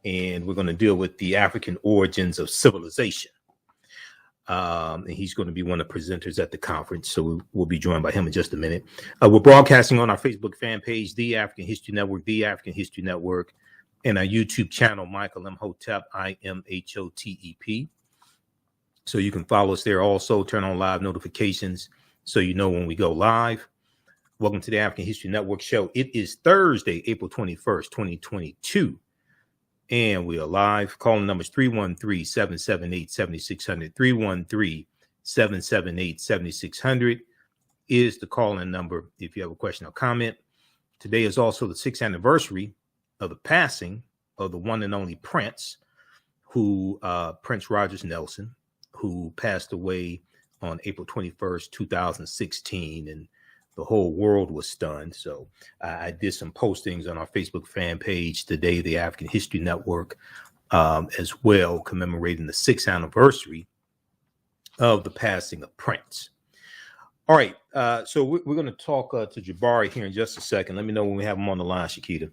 and we're going to deal with the African origins of civilization. And he's going to be one of the presenters at the conference, so we'll be joined by him in just a minute. We're broadcasting on our Facebook fan page, The African History Network, The African History Network, and our YouTube channel, Michael Imhotep, Imhotep. So you can follow us there. Also, turn on live notifications so you know when we go live. Welcome to the African History Network show. It is Thursday, April 21st, 2022. And we are live. Calling numbers 313-778-7600. 313-778-7600 is the call-in number if you have a question or comment. Today is also the 6th anniversary of the passing of the one and only Prince, Prince Rogers Nelson, who passed away on April 21st, 2016. And the whole world was stunned. So I did some postings on our Facebook fan page today, the African History Network, as well, commemorating the 6th anniversary of the passing of Prince. All right. So we're going to talk to Jabari here in just a second. Let me know when we have him on the line, Shakita.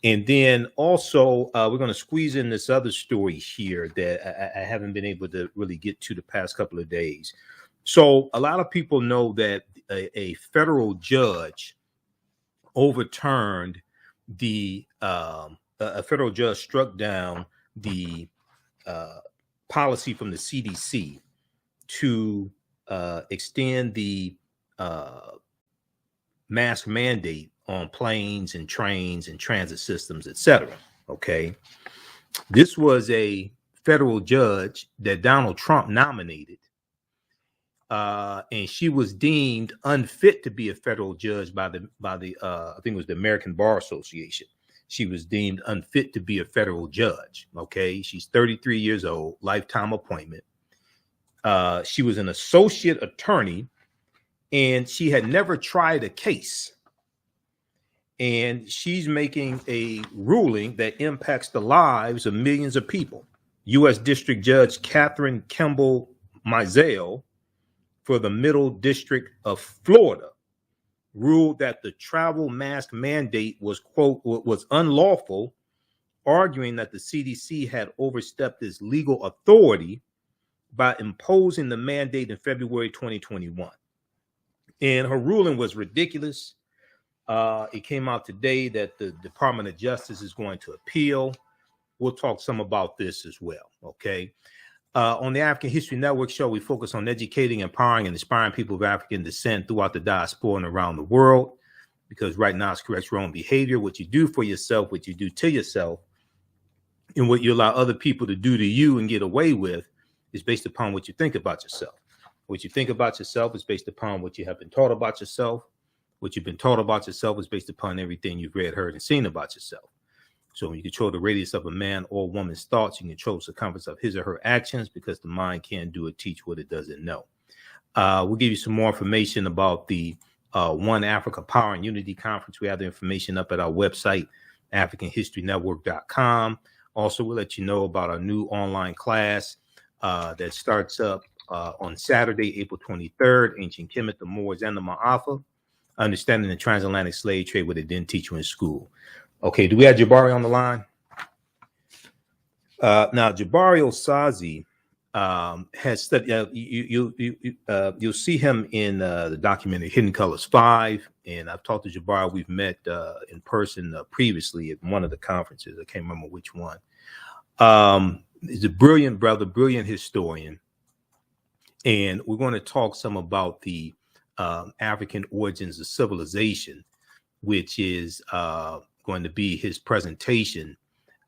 And then also we're going to squeeze in this other story here that I haven't been able to really get to the past couple of days. So a lot of people know that a federal judge overturned a federal judge struck down the policy from the CDC to extend the mask mandate on planes and trains and transit systems, etc. Okay. This was a federal judge that Donald Trump nominated. And she was deemed unfit to be a federal judge by the I think it was the American Bar Association. She was deemed unfit to be a federal judge. Okay. She's 33 years old, lifetime appointment. She was an associate attorney and she had never tried a case. And she's making a ruling that impacts the lives of millions of people. U.S. District Judge Catherine Kimball Mizell for the Middle District of Florida ruled that the travel mask mandate was, quote, was unlawful, arguing that the CDC had overstepped its legal authority by imposing the mandate in February 2021. And her ruling was ridiculous. It came out today that the Department of Justice is going to appeal. We'll talk some about this as well, okay? On the African History Network show, we focus on educating, empowering, and inspiring people of African descent throughout the diaspora and around the world, because right now it's correct your own behavior, what you do for yourself, what you do to yourself, and what you allow other people to do to you and get away with is based upon what you think about yourself. What you think about yourself is based upon what you have been taught about yourself. What you've been taught about yourself is based upon everything you've read, heard, and seen about yourself. So when you control the radius of a man or woman's thoughts, you control the circumference of his or her actions, because the mind can't do or teach what it doesn't know. We'll give you some more information about the One Africa Power and Unity Conference. We have the information up at our website, AfricanHistoryNetwork.com. Also, we'll let you know about our new online class that starts up on Saturday, April 23rd, Ancient Kemet, the Moors, and the Maafa, Understanding the Transatlantic Slave Trade, what they didn't teach you in school. Okay, do we have Jabari on the line? Now, Jabari Osaze has studied. You'll see him in the documentary Hidden Colors 5, and I've talked to Jabari. We've met in person previously at one of the conferences. I can't remember which one. He's a brilliant brother, brilliant historian, and we're going to talk some about the African origins of civilization, which is going to be his presentation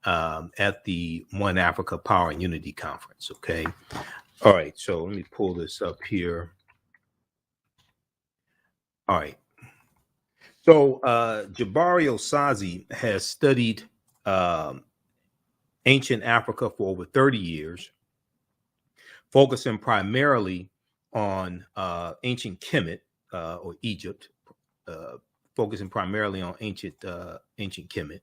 at the One Africa Power and Unity Conference. Okay. All right. So let me pull this up here. All right. So Jabari Osaze has studied ancient Africa for over 30 years, focusing primarily on ancient Kemet or Egypt, focusing primarily on ancient Kemet,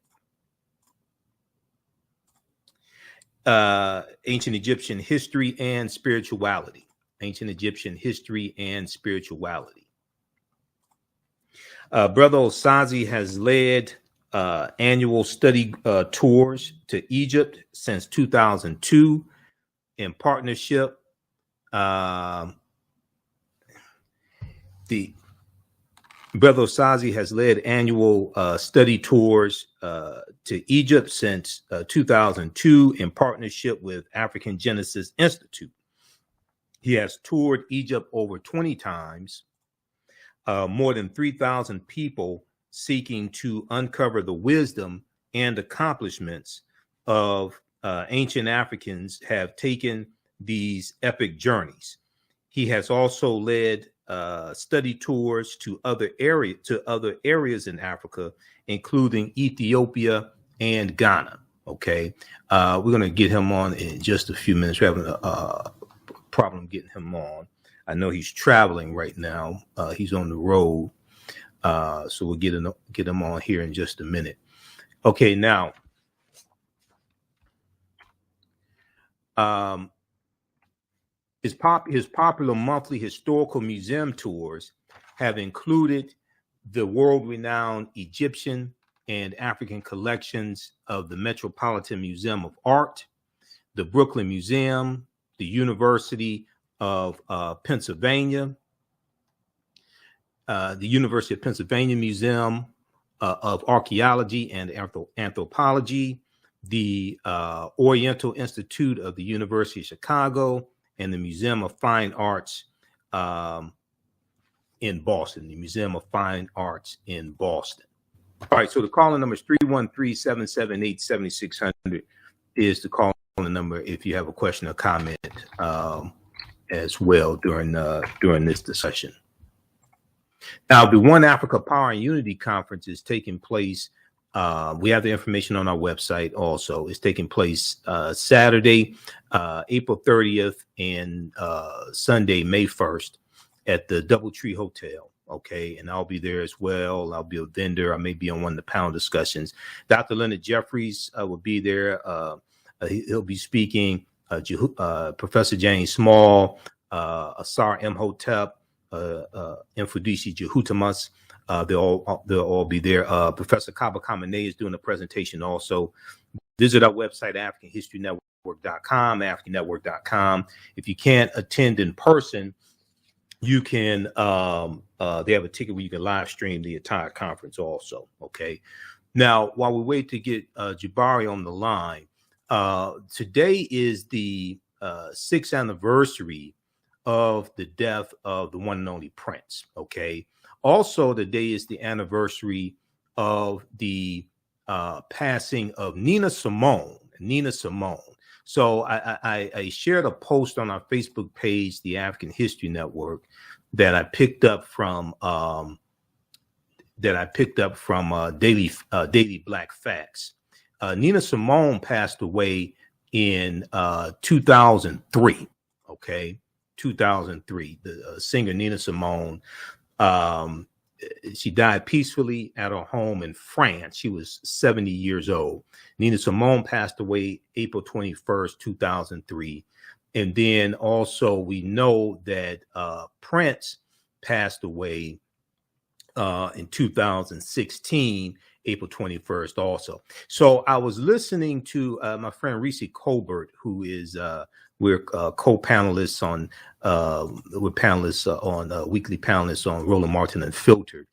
ancient Egyptian history and spirituality, ancient Egyptian history and spirituality. Brother Osaze has led annual study tours to Egypt since 2002 in partnership. The Brother Osazi has led annual study tours to Egypt since 2002 in partnership with African Genesis Institute. He has toured Egypt over 20 times, more than 3,000 people seeking to uncover the wisdom and accomplishments of ancient Africans have taken these epic journeys. He has also led study tours to other areas in Africa, including Ethiopia and Ghana. Okay, we're gonna get him on in just a few minutes. We're having a problem getting him on. I know he's traveling right now. He's on the road, so we'll get him on here in just a minute. Okay, now, his popular monthly historical museum tours have included the world-renowned Egyptian and African collections of the Metropolitan Museum of Art, the Brooklyn Museum, the University of Pennsylvania, the University of Pennsylvania Museum of Archaeology and Anthropology, the Oriental Institute of the University of Chicago, and the Museum of Fine Arts in Boston, the Museum of Fine Arts in Boston. All right, so the calling number is 313-778-7600 is the calling number if you have a question or comment as well during this discussion. Now, the One Africa Power and Unity Conference is taking place. We have the information on our website also. It's taking place Saturday, April 30th and Sunday, May 1st at the Doubletree Hotel. Okay, and I'll be there as well. I'll be a vendor. I may be on one of the panel discussions. Dr. Leonard Jeffries will be there. He'll be speaking. Professor James Small, Asar Imhotep, Infudisi Jehutamas. They'll all be there. Professor Kaba Kamene is doing a presentation also. Visit our website, AfricanHistoryNetwork.com, AfricanNetwork.com. If you can't attend in person, you can, they have a ticket where you can live stream the entire conference also, okay? Now, while we wait to get Jabari on the line, today is the 6th anniversary of the death of the one and only Prince, okay? Also, today is the anniversary of the passing of Nina Simone. So I shared a post on our Facebook page, the African History Network, that I picked up from Daily Black Facts. Nina Simone passed away in 2003. Okay, 2003. The singer Nina Simone. She died peacefully at her home in France. She was 70 years old. Nina Simone passed away April 21st, 2003. And then also we know that Prince passed away in 2016, April 21st also. So I was listening to my friend Reese Colbert, who is we're co-panelists on weekly panelists on Roland Martin Unfiltered.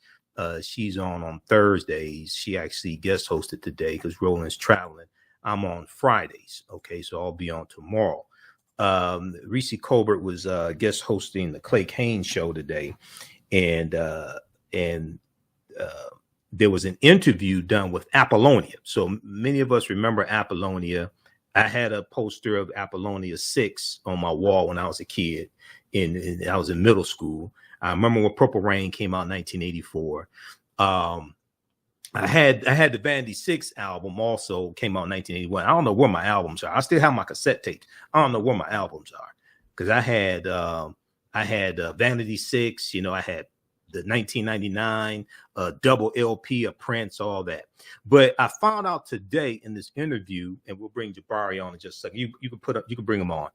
She's on Thursdays. She actually guest hosted today because Roland's traveling. I'm on Fridays. Okay, so I'll be on tomorrow. Reese Colbert was guest hosting the TheAHNShow show today, and there was an interview done with Apollonia. So many of us remember Apollonia. I had a poster of Apollonia 6 on my wall when I was a kid. I was in middle school. I remember when Purple Rain came out in 1984. I had the Vanity 6 album also came out in 1981. I don't know where my albums are. I still have my cassette tapes. I don't know where my albums are because I had Vanity 6. You know, I had the 1999 double LP of Prince, all that. But I found out today in this interview, and we'll bring Jabari on in just a second. You can bring him on.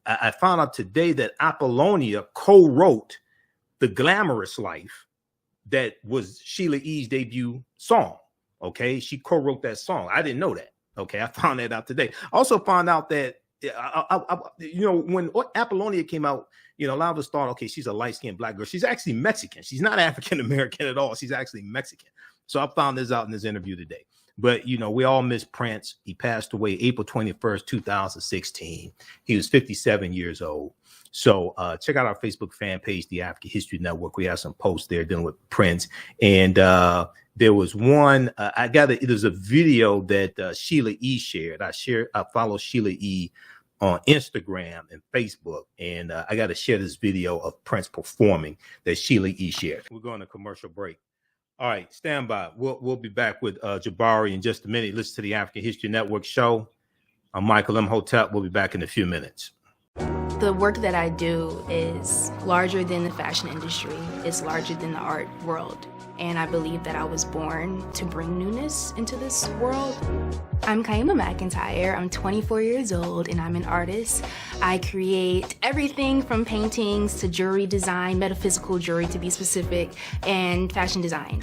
I found out today that Apollonia co-wrote The Glamorous Life, that was Sheila E.'s debut song. Okay, she co-wrote that song. I didn't know that. Okay, I found that out today. I also found out that when Apollonia came out, a lot of us thought, okay, she's a light-skinned black girl. She's actually Mexican. She's not African American at all. She's actually Mexican. So I found this out in this interview today. But we all miss Prince. He passed away April 21st, 2016. He was 57 years old. So check out our Facebook fan page, The African History Network. We have some posts there dealing with Prince. And there was one, there's a video that Sheila E. shared. I follow Sheila E. on Instagram and Facebook. And I got to share this video of Prince performing that Sheila E. shared. We're going to commercial break. All right, stand by. We'll be back with Jabari in just a minute. Listen to the African History Network show. I'm Michael Imhotep. We'll be back in a few minutes. The work that I do is larger than the fashion industry. It's larger than the art world. And I believe that I was born to bring newness into this world. I'm Kaima McIntyre. I'm 24 years old and I'm an artist. I create everything from paintings to jewelry design, metaphysical jewelry to be specific, and fashion design.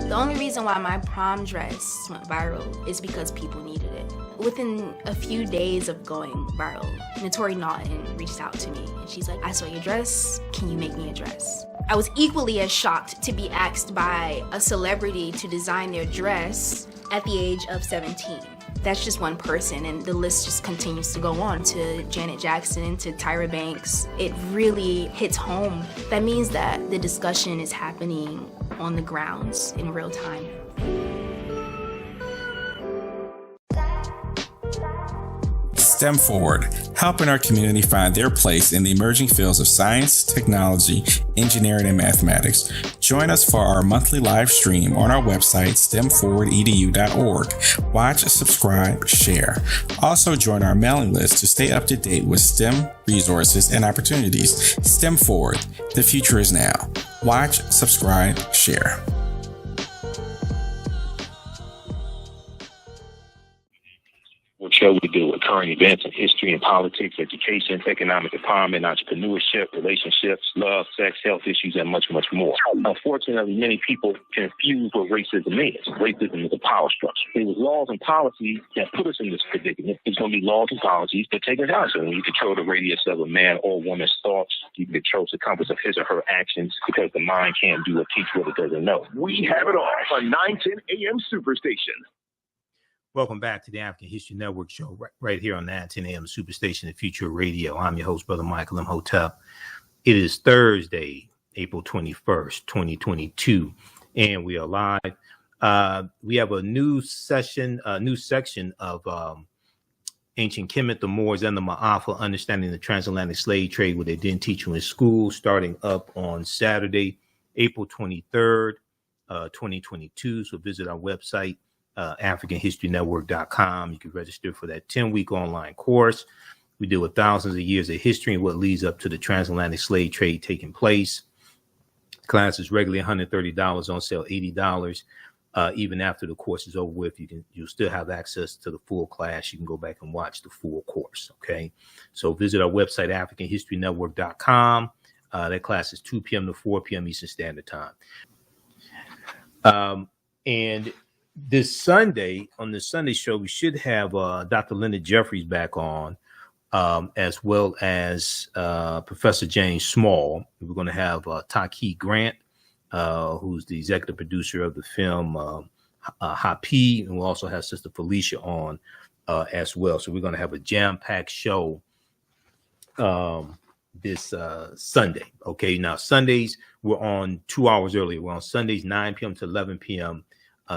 The only reason why my prom dress went viral is because people needed it. Within a few days of going viral, Notori Naughton reached out to me and she's like, I saw your dress, can you make me a dress? I was equally as shocked to be asked by a celebrity to design their dress at the age of 17. That's just one person, and the list just continues to go on to Janet Jackson, to Tyra Banks. It really hits home. That means that the discussion is happening on the grounds in real time. STEM Forward, helping our community find their place in the emerging fields of science, technology, engineering, and mathematics. Join us for our monthly live stream on our website, stemforwardedu.org. Watch, subscribe, share. Also join our mailing list to stay up to date with STEM resources and opportunities. STEM Forward, the future is now. Watch, subscribe, share. Show we deal with current events in history and politics, education, economic empowerment, entrepreneurship, relationships, love, sex, health issues, and much, much more. Unfortunately, many people confuse what racism is. Racism is a power structure. There was laws and policies that put us in this predicament. There's going to be laws and policies that take us out. So when you control the radius of a man or woman's thoughts, you can control the compass of his or her actions because the mind can't do or teach what it doesn't know. We have it all on 910 AM Superstation. Welcome back to the African History Network show right here on 910 AM Superstation and Future Radio. I'm your host, Brother Michael Imhotep. It is Thursday, April 21st, 2022, and we are live. We have a new section of Ancient Kemet, the Moors, and the Maafa, Understanding the Transatlantic Slave Trade, what they didn't teach you in school, starting up on Saturday, April 23rd, 2022. So visit our website, AfricanHistoryNetwork.com. You can register for that 10-week online course. We deal with thousands of years of history and what leads up to the transatlantic slave trade taking place. Class is regularly $130, on sale $80. Even after the course is over with, you'll still have access to the full class. You can go back and watch the full course. Okay, so visit our website, AfricanHistoryNetwork.com. That class is 2 p.m. to 4 p.m. Eastern Standard Time. And this Sunday, on the Sunday show, we should have Dr. Leonard Jeffries back on, as well as Professor James Small. We're going to have Taki Grant, who's the executive producer of the film Hapi, and we'll also have Sister Felicia on as well. So we're going to have a jam-packed show this Sunday. Okay, now Sundays, we're on 2 hours earlier. We're on Sundays, 9 p.m. to 11 p.m.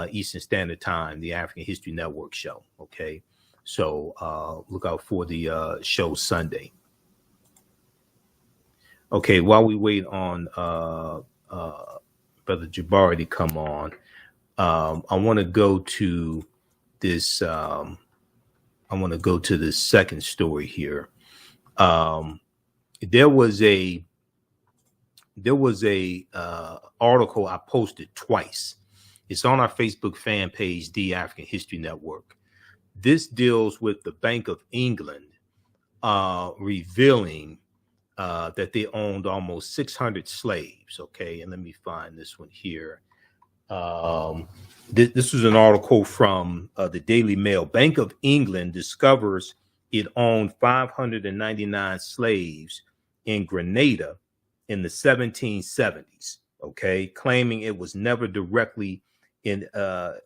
Eastern Standard Time, the African History Network show. Okay, so look out for the show Sunday. Okay, while we wait on Brother Jabari to come on, I want to go to this. I want to go to this second story here. There was a article I posted twice. It's on our Facebook fan page, The African History Network. This deals with the Bank of England revealing that they owned almost 600 slaves. Okay, and let me find this one here. This was an article from the Daily Mail. Bank of England discovers it owned 599 slaves in Grenada in the 1770s. Okay, claiming it was never directly involved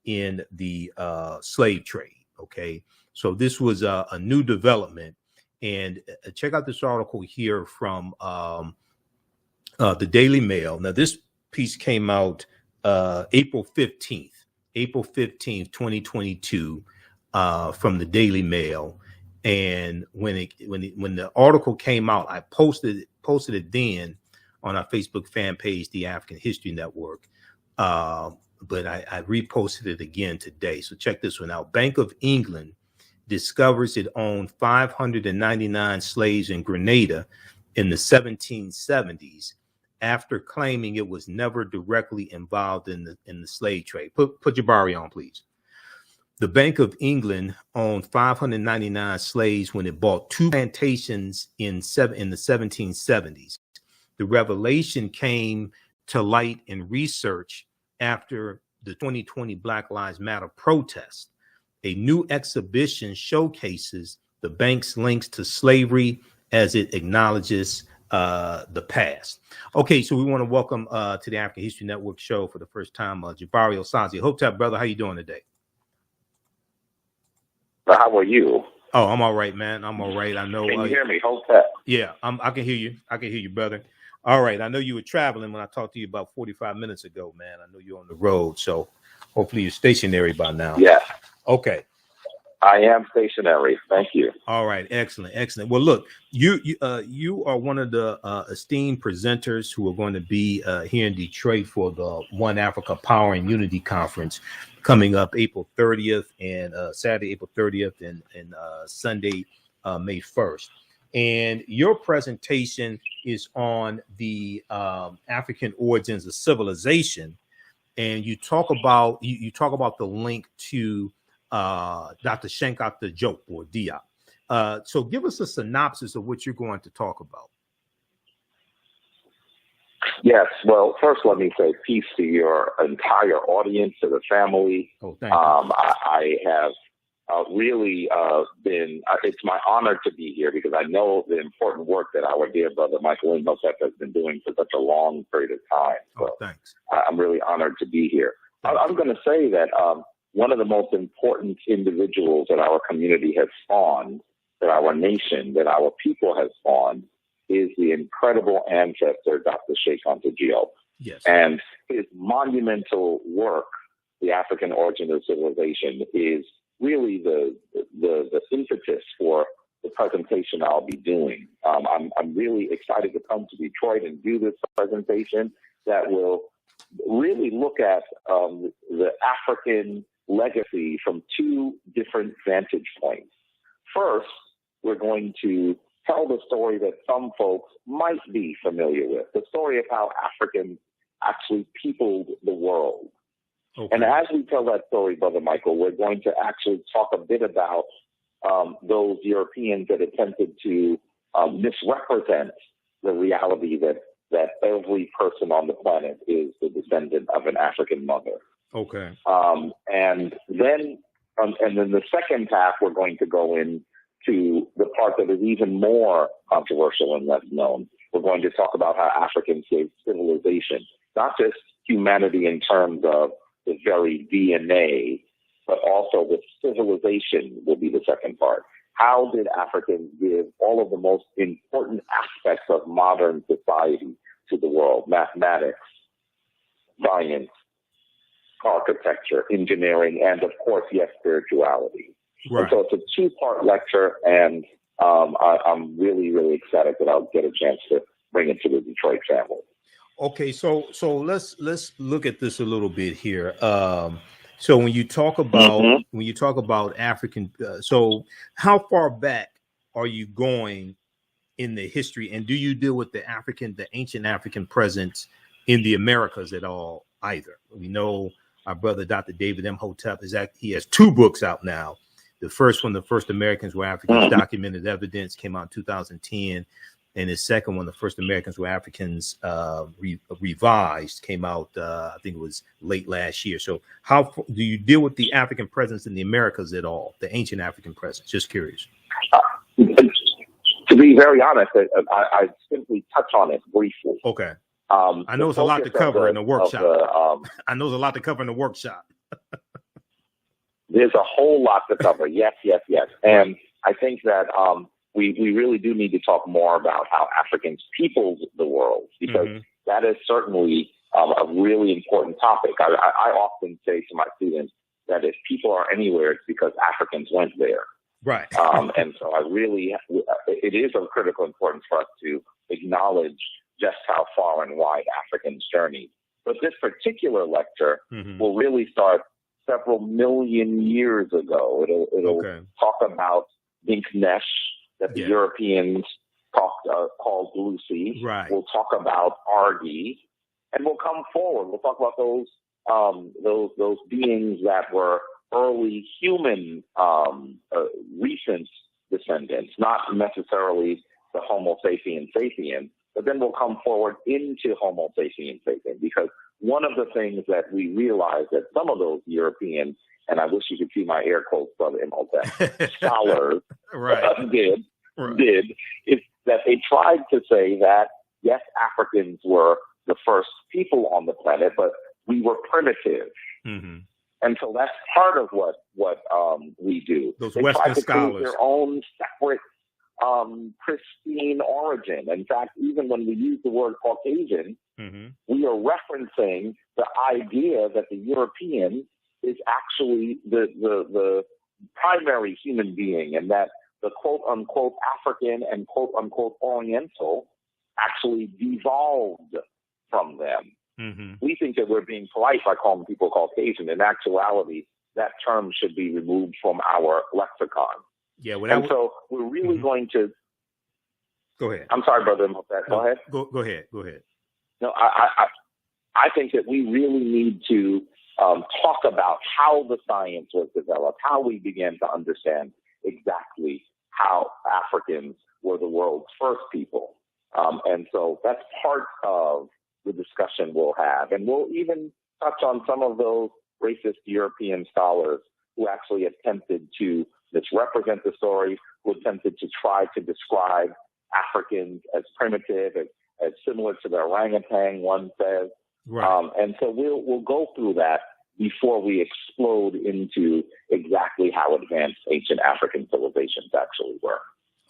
in the slave trade. Okay, so this was a new development, and check out this article here from the Daily Mail. Now, this piece came out April 15th, 2022, from the Daily Mail. And when the article came out, I posted it then on our Facebook fan page, The African History Network. But I reposted it again today. So check this one out. Bank of England discovers it owned 599 slaves in Grenada in the 1770s after claiming it was never directly involved in the slave trade. Put Jabari on, please. The Bank of England owned 599 slaves when it bought 2 plantations in the 1770s. The revelation came to light in research after the 2020 Black Lives Matter protest. A new exhibition showcases the bank's links to slavery as it acknowledges the past. Okay, so we want to welcome to the African History Network show for the first time, Jabari Osaze. Hotep, brother, how you doing today? How are you? Oh, I'm all right, man. I'm all right. I know. Can you hear me? Hotep. Yeah, I can hear you. I can hear you, brother. All right. I know you were traveling when I talked to you about 45 minutes ago, man. I know you're on the road, so hopefully you're stationary by now. Yeah. Okay. I am stationary. Thank you. All right. Excellent. Excellent. Well, look, you are one of the esteemed presenters who are going to be here in Detroit for the One Africa Power and Unity Conference coming up April 30th and Saturday, April 30th and Sunday, May 1st. And your presentation is on the African origins of civilization. And you talk about the link to Dr. Shenkat Diop or Diop. So give us a synopsis of what you're going to talk about. Yes. Well, first, let me say peace to your entire audience, to the family. Oh, thank you. I have really been, it's my honor to be here because I know the important work that our dear brother Michael Imhotep has been doing for such a long period of time. So thanks. I'm really honored to be here. I'm going to say that one of the most important individuals that our community has spawned, that our nation, that our people has spawned, is the incredible ancestor, Dr. Shenkat Diop. Yes. And his monumental work, The African Origin of Civilization, is really the impetus for the presentation I'll be doing. I'm really excited to come to Detroit and do this presentation that will really look at the African legacy from 2 different vantage points. First, we're going to tell the story that some folks might be familiar with, the story of how Africans actually peopled the world. Okay. And as we tell that story, Brother Michael, we're going to actually talk a bit about those Europeans that attempted to misrepresent the reality that every person on the planet is the descendant of an African mother. Okay. And then the second half, we're going to go into the part that is even more controversial and less known. We're going to talk about how Africans gave civilization, not just humanity in terms of the very DNA, but also the civilization will be the second part. How did Africans give all of the most important aspects of modern society to the world? Mathematics, science, architecture, engineering, and of course, yes, spirituality. Right. And so it's a 2-part lecture, and I'm really, really excited that I'll get a chance to bring it to the Detroit family. Okay, so let's look at this a little bit here. So when you talk about African, so how far back are you going in the history, and do you deal with the ancient African presence in the Americas at all either? We know our brother Dr. David Imhotep he has 2 books out now The first one, The First Americans Were Africans, Documented Evidence, came out in 2010. And his second one, The First Americans Were Africans, Revised, came out, I think it was late last year. So how do you deal with the African presence in the Americas at all, the ancient African presence? Just curious. To be very honest, I simply touch on it briefly. Okay. I know it's a lot to cover in the workshop. I know there's a lot to cover in the workshop. There's a whole lot to cover. Yes. And I think that we really do need to talk more about how Africans peopled the world, because that is certainly a really important topic. I often say to my students that if people are anywhere, it's because Africans went there. Right. And so it is of critical importance for us to acknowledge just how far and wide Africans journeyed. But this particular lecture will really start several million years ago. It'll talk about Dinknesh, that the Europeans called Lucy. Right. We'll talk about Argi, and we'll come forward. We'll talk about those beings that were early human, recent descendants, not necessarily the Homo sapien sapien, but then we'll come forward into Homo sapien sapien, because one of the things that we realized that some of those European, and I wish you could see my air quotes, Brother Imhotep, scholars did, is that they tried to say that, yes, Africans were the first people on the planet, but we were primitive. And so that's part of what we do. Those they Western try to scholars. create their own separate, pristine origin. In fact, even when we use the word Caucasian, we are referencing the idea that the European is actually the primary human being, and that the quote-unquote African and quote-unquote Oriental actually devolved from them. We think that we're being polite by calling people Caucasian. In actuality, that term should be removed from our lexicon. Yeah, so we're really going to... Go ahead. I'm sorry, Brother Imhotep. Go ahead. Go ahead. No, I think that we really need to talk about how the science was developed, how we began to understand exactly how Africans were the world's first people. And so that's part of the discussion we'll have. And we'll even touch on some of those racist European scholars who actually attempted to misrepresent the story, who attempted to try to describe Africans as primitive, as similar to the orangutan, one says. Right. And so we'll go through that before we explode into exactly how advanced ancient African civilizations actually were.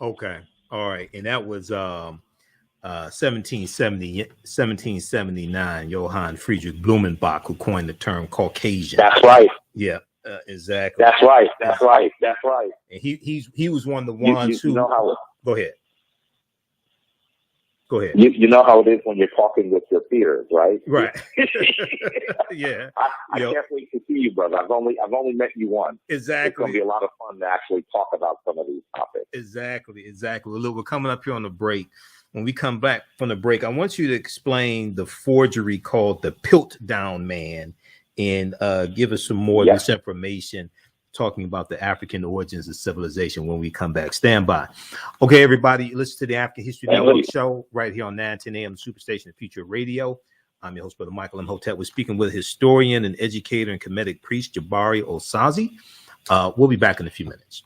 Okay. All right. And that was 1779, Johann Friedrich Blumenbach, who coined the term Caucasian. That's right. Yeah, exactly. That's right. And he was one of the ones who... You know how Go ahead. You know how it is when you're talking with your peers, right? Right. Yeah. I can't wait to see you, brother. I've only met you once. Exactly. It's going to be a lot of fun to actually talk about some of these topics. Exactly. Look, we're coming up here on the break. When we come back from the break, I want you to explain the forgery called the Piltdown Man, and give us some more of this information, talking about the African origins of civilization when we come back. Stand by. Okay, everybody, listen to the African History Network show right here on 910 AM Superstation Future Radio. I'm your host, Brother Michael Imhotep. We're speaking with historian and educator and Kemetic priest Jabari Osaze. We'll be back in a few minutes.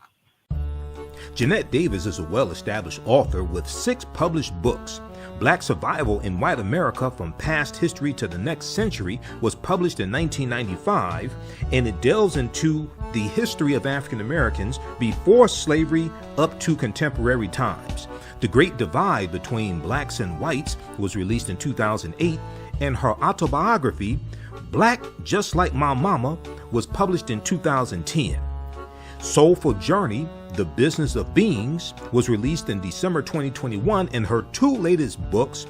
Jeanette Davis is a well-established author with 6 published books. Black Survival in White America from Past History to the Next Century was published in 1995, and it delves into the history of African Americans before slavery up to contemporary times. The Great Divide Between Blacks and Whites was released in 2008, and her autobiography, Black Just Like My Mama, was published in 2010. Soulful Journey, The Business of Beings, was released in December 2021, and her 2 latest books,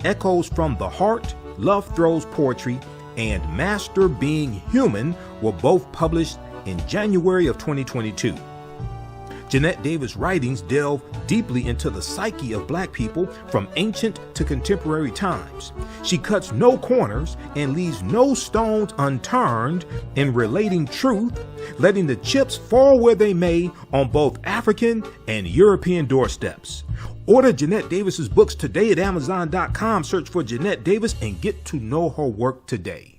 Echoes from the Heart, Love Throws Poetry, and Master Being Human, were both published in January of 2022. Jeanette Davis' writings delve deeply into the psyche of Black people from ancient to contemporary times. She cuts no corners and leaves no stones unturned in relating truth, letting the chips fall where they may on both African and European doorsteps. Order Jeanette Davis's books today at Amazon.com. Search for Jeanette Davis and get to know her work today.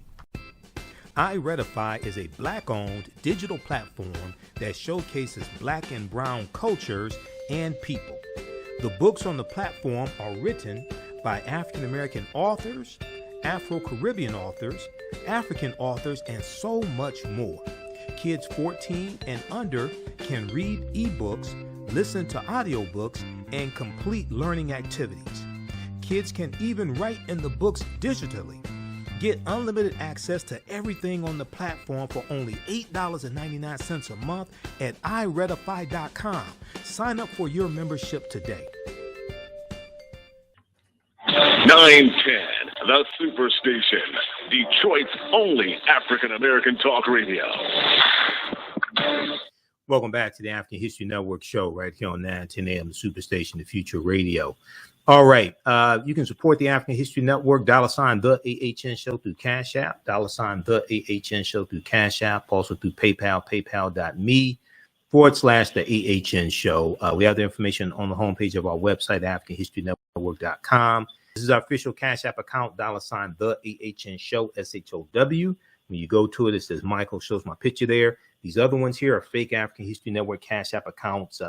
iRedify is a Black-owned digital platform that showcases Black and Brown cultures and people. The books on the platform are written by African American authors, Afro-Caribbean authors, African authors, and so much more. Kids 14 and under can read ebooks, listen to audiobooks, and complete learning activities. Kids can even write in the books digitally. Get unlimited access to everything on the platform for only $8.99 a month at iRedify.com. Sign up for your membership today. 910, the Superstation, Detroit's only African-American talk radio. Welcome back to the African History Network show right here on 910 AM, the Superstation, the Future Radio. All right. You can support the African History Network, $ the AHN show through Cash App, $ the AHN show through Cash App, also through PayPal, paypal.me /the AHN show. We have the information on the homepage of our website, AfricanHistoryNetwork.com. This is our official Cash App account, $ the AHN show, SHOW. When you go to it, it says Michael, shows my picture there. These other ones here are fake African History Network Cash App accounts,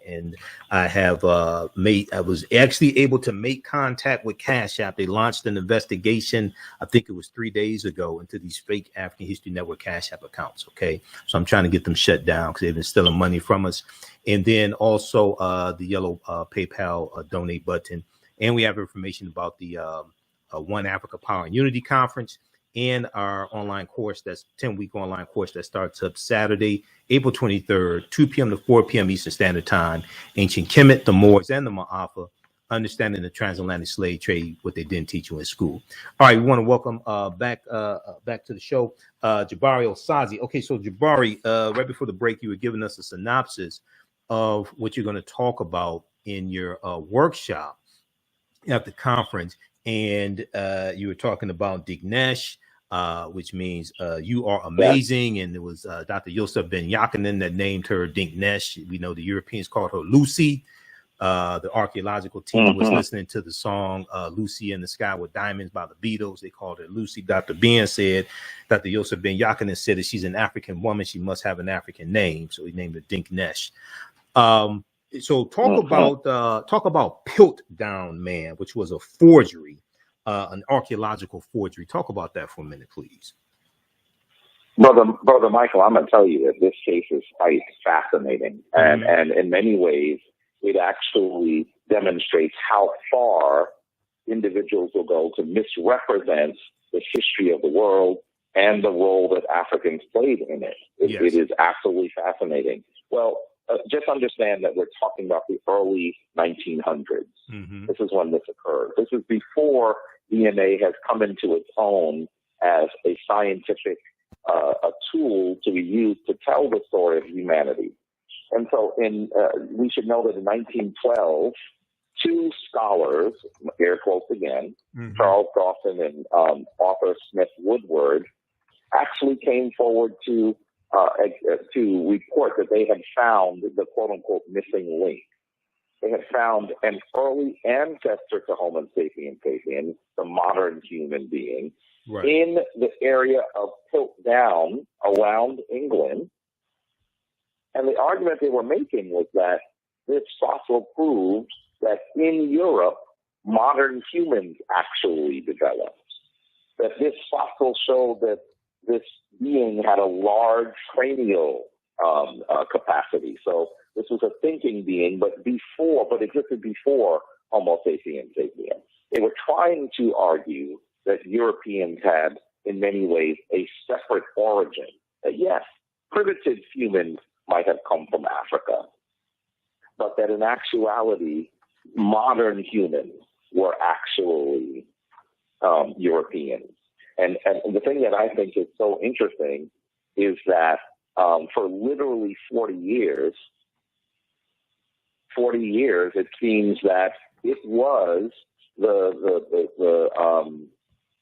and I was actually able to make contact with Cash App. They launched an investigation, I think it was 3 days ago, into these fake African History Network Cash App accounts. Okay, so I'm trying to get them shut down because they've been stealing money from us. And then also the yellow PayPal donate button, and we have information about the One Africa Power and Unity Conference, and our online course, that's 10-week online course that starts up Saturday, April 23rd, 2 p.m. to 4 p.m. Eastern Standard Time. Ancient Kemet, the Moors, and the Maafa, understanding the transatlantic slave trade, what they didn't teach you in school. All right, we want to welcome back to the show, Jabari Osaze. Okay, so Jabari, right before the break, you were giving us a synopsis of what you're going to talk about in your workshop at the conference. And you were talking about Dignesh, which means you are amazing. Yeah. And it was Dr. Yosef Ben Yakinen that named her Dignesh. We know the Europeans called her Lucy. The archaeological team was listening to the song Lucy in the Sky with Diamonds by the Beatles. They called her Lucy. Dr. Ben said, Dr. Yosef Ben Yakinen said that she's an African woman. She must have an African name. So he named her Dignesh. So talk about Piltdown Man, which was a forgery, an archaeological forgery. Talk about that for a minute, please. Brother Michael, I'm going to tell you that this case is quite fascinating. And in many ways, it actually demonstrates how far individuals will go to misrepresent the history of the world and the role that Africans played in it. It is absolutely fascinating. Well, just understand that we're talking about the early 1900s. This is when this occurred. This is before DNA has come into its own as a scientific a tool to be used to tell the story of humanity. And so we should know that in 1912, two scholars, air quotes again, Charles Dawson and Arthur Smith Woodward, actually came forward to report that they had found the quote-unquote missing link. They had found an early ancestor to Homo sapiens sapiens, the modern human being, in the area of Piltdown around England. And the argument they were making was that this fossil proved that in Europe, modern humans actually developed. That this fossil showed that this being had a large cranial capacity. So this was a thinking being, but it existed before Homo sapiens sapiens. They were trying to argue that Europeans had, in many ways, a separate origin. That yes, primitive humans might have come from Africa, but that in actuality, modern humans were actually Europeans. And the thing that I think is so interesting is that for literally 40 years, 40 years, it seems that it was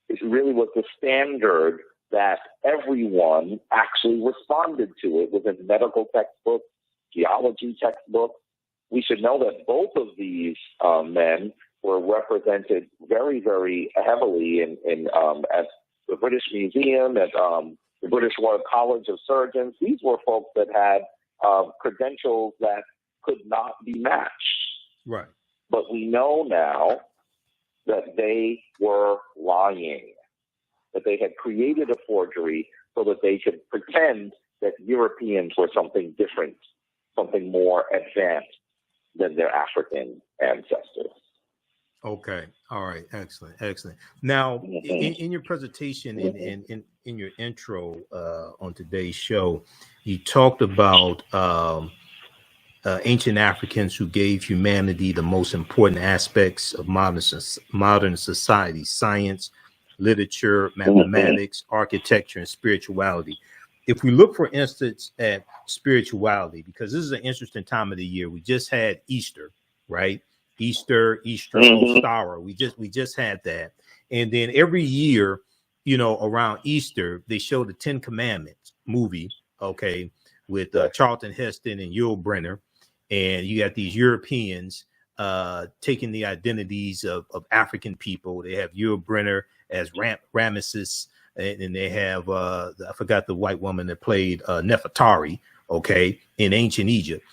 it really was the standard that everyone actually responded to. It was in medical textbooks, geology textbooks. We should know that both of these men were represented very, very heavily at the British Museum, at the British Royal College of Surgeons. These were folks that had credentials that could not be matched. Right. But we know now that they were lying, that they had created a forgery so that they could pretend that Europeans were something different, something more advanced than their African ancestors. Okay. All right. Excellent. Excellent. Now, in your presentation, in your intro on today's show, you talked about ancient Africans who gave humanity the most important aspects of modern society: science, literature, mathematics, architecture, and spirituality. If we look, for instance, at spirituality, because this is an interesting time of the year, we just had Easter, right? Easter, Ostara. We just had that, and then every year, around Easter, they show the Ten Commandments movie, okay, with Charlton Heston and Yul Brynner, and you got these Europeans taking the identities of African people. They have Yul Brynner as Ramesses, and they have I forgot the white woman that played Nefertari, okay, in ancient Egypt.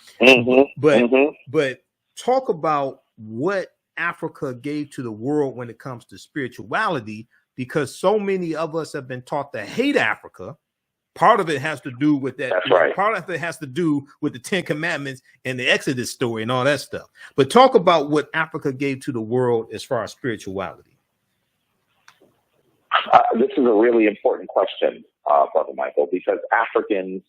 But talk about what Africa gave to the world when it comes to spirituality, because so many of us have been taught to hate Africa. Part of it has to do with that. That's right. Part of it has to do with the Ten Commandments and the Exodus story and all that stuff. But talk about what Africa gave to the world as far as spirituality. This is a really important question, Brother Michael, because Africans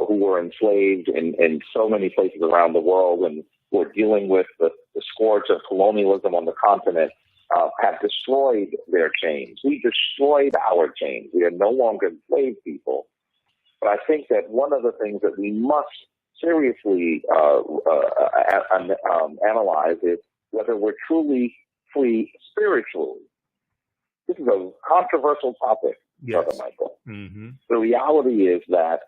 who were enslaved in so many places around the world and were dealing with the scourge of colonialism on the continent have destroyed their chains. We destroyed our chains. We are no longer enslaved people. But I think that one of the things that we must seriously analyze is whether we're truly free spiritually. This is a controversial topic, Brother Michael. The reality is that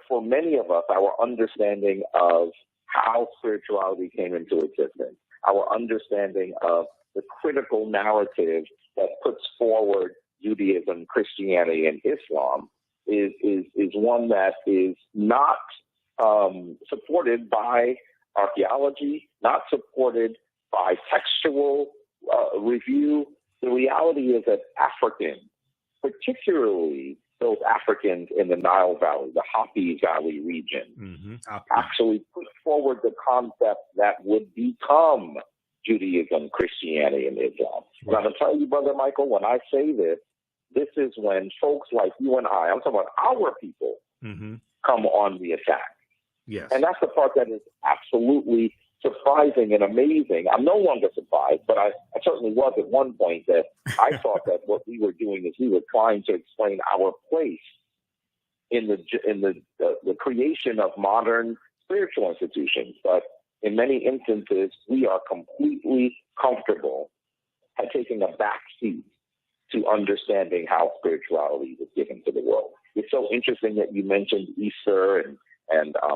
for many of us, our understanding of how spirituality came into existence, our understanding of the critical narrative that puts forward Judaism, Christianity, and Islam is one that is not supported by archaeology, not supported by textual review. The reality is that Africans, particularly those Africans in the Nile Valley, the Hapi Valley region, actually put forward the concept that would become Judaism, Christianity, and Islam. And I'm going to tell you, Brother Michael, when I say this, this is when folks like you and I'm talking about our people, come on the attack. Yes. And that's the part that is absolutely surprising and amazing. I'm no longer surprised, but I certainly was at one point that I thought that what we were doing is we were trying to explain our place in the creation of modern spiritual institutions. But in many instances, we are completely comfortable at taking a back seat to understanding how spirituality was given to the world. It's so interesting that you mentioned Easter and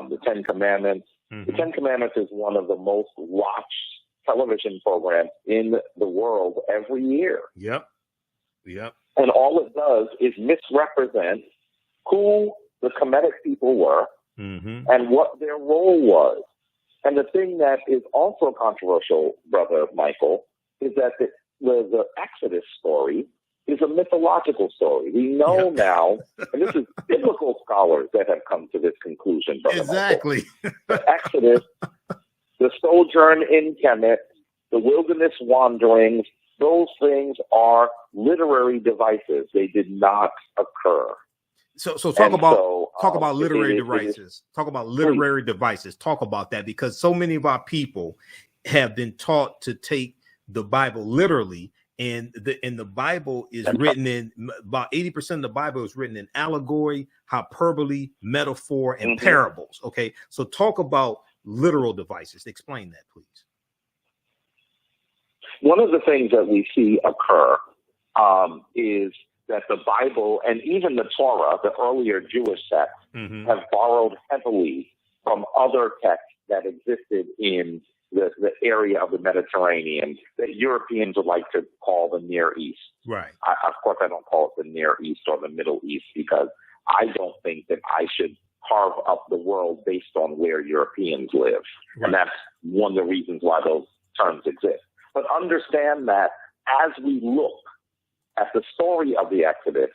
the Ten Commandments. The Ten Commandments is one of the most watched television programs in the world every year. Yep. And all it does is misrepresent who the Kemetic people were and what their role was. And the thing that is also controversial, Brother Michael, is that the Exodus story is a mythological story. We know now, and this is biblical scholars that have come to this conclusion, Brother exactly. Michael. The Exodus, the sojourn in Kemet, the wilderness wanderings, those things are literary devices. They did not occur. So talk about literary devices. Talk about literary devices. Talk about that, because so many of our people have been taught to take the Bible literally, and the Bible is written in about 80% of the Bible is written in allegory, hyperbole, metaphor, and parables. Okay, so talk about literal devices. Explain that, please. One of the things that we see occur is that the Bible and even the Torah, the earlier Jewish texts, have borrowed heavily from other texts that existed in the area of the Mediterranean that Europeans would like to call the Near East. Right. Of course, I don't call it the Near East or the Middle East because I don't think that I should carve up the world based on where Europeans live. Right. And that's one of the reasons why those terms exist. But understand that as we look at the story of the Exodus,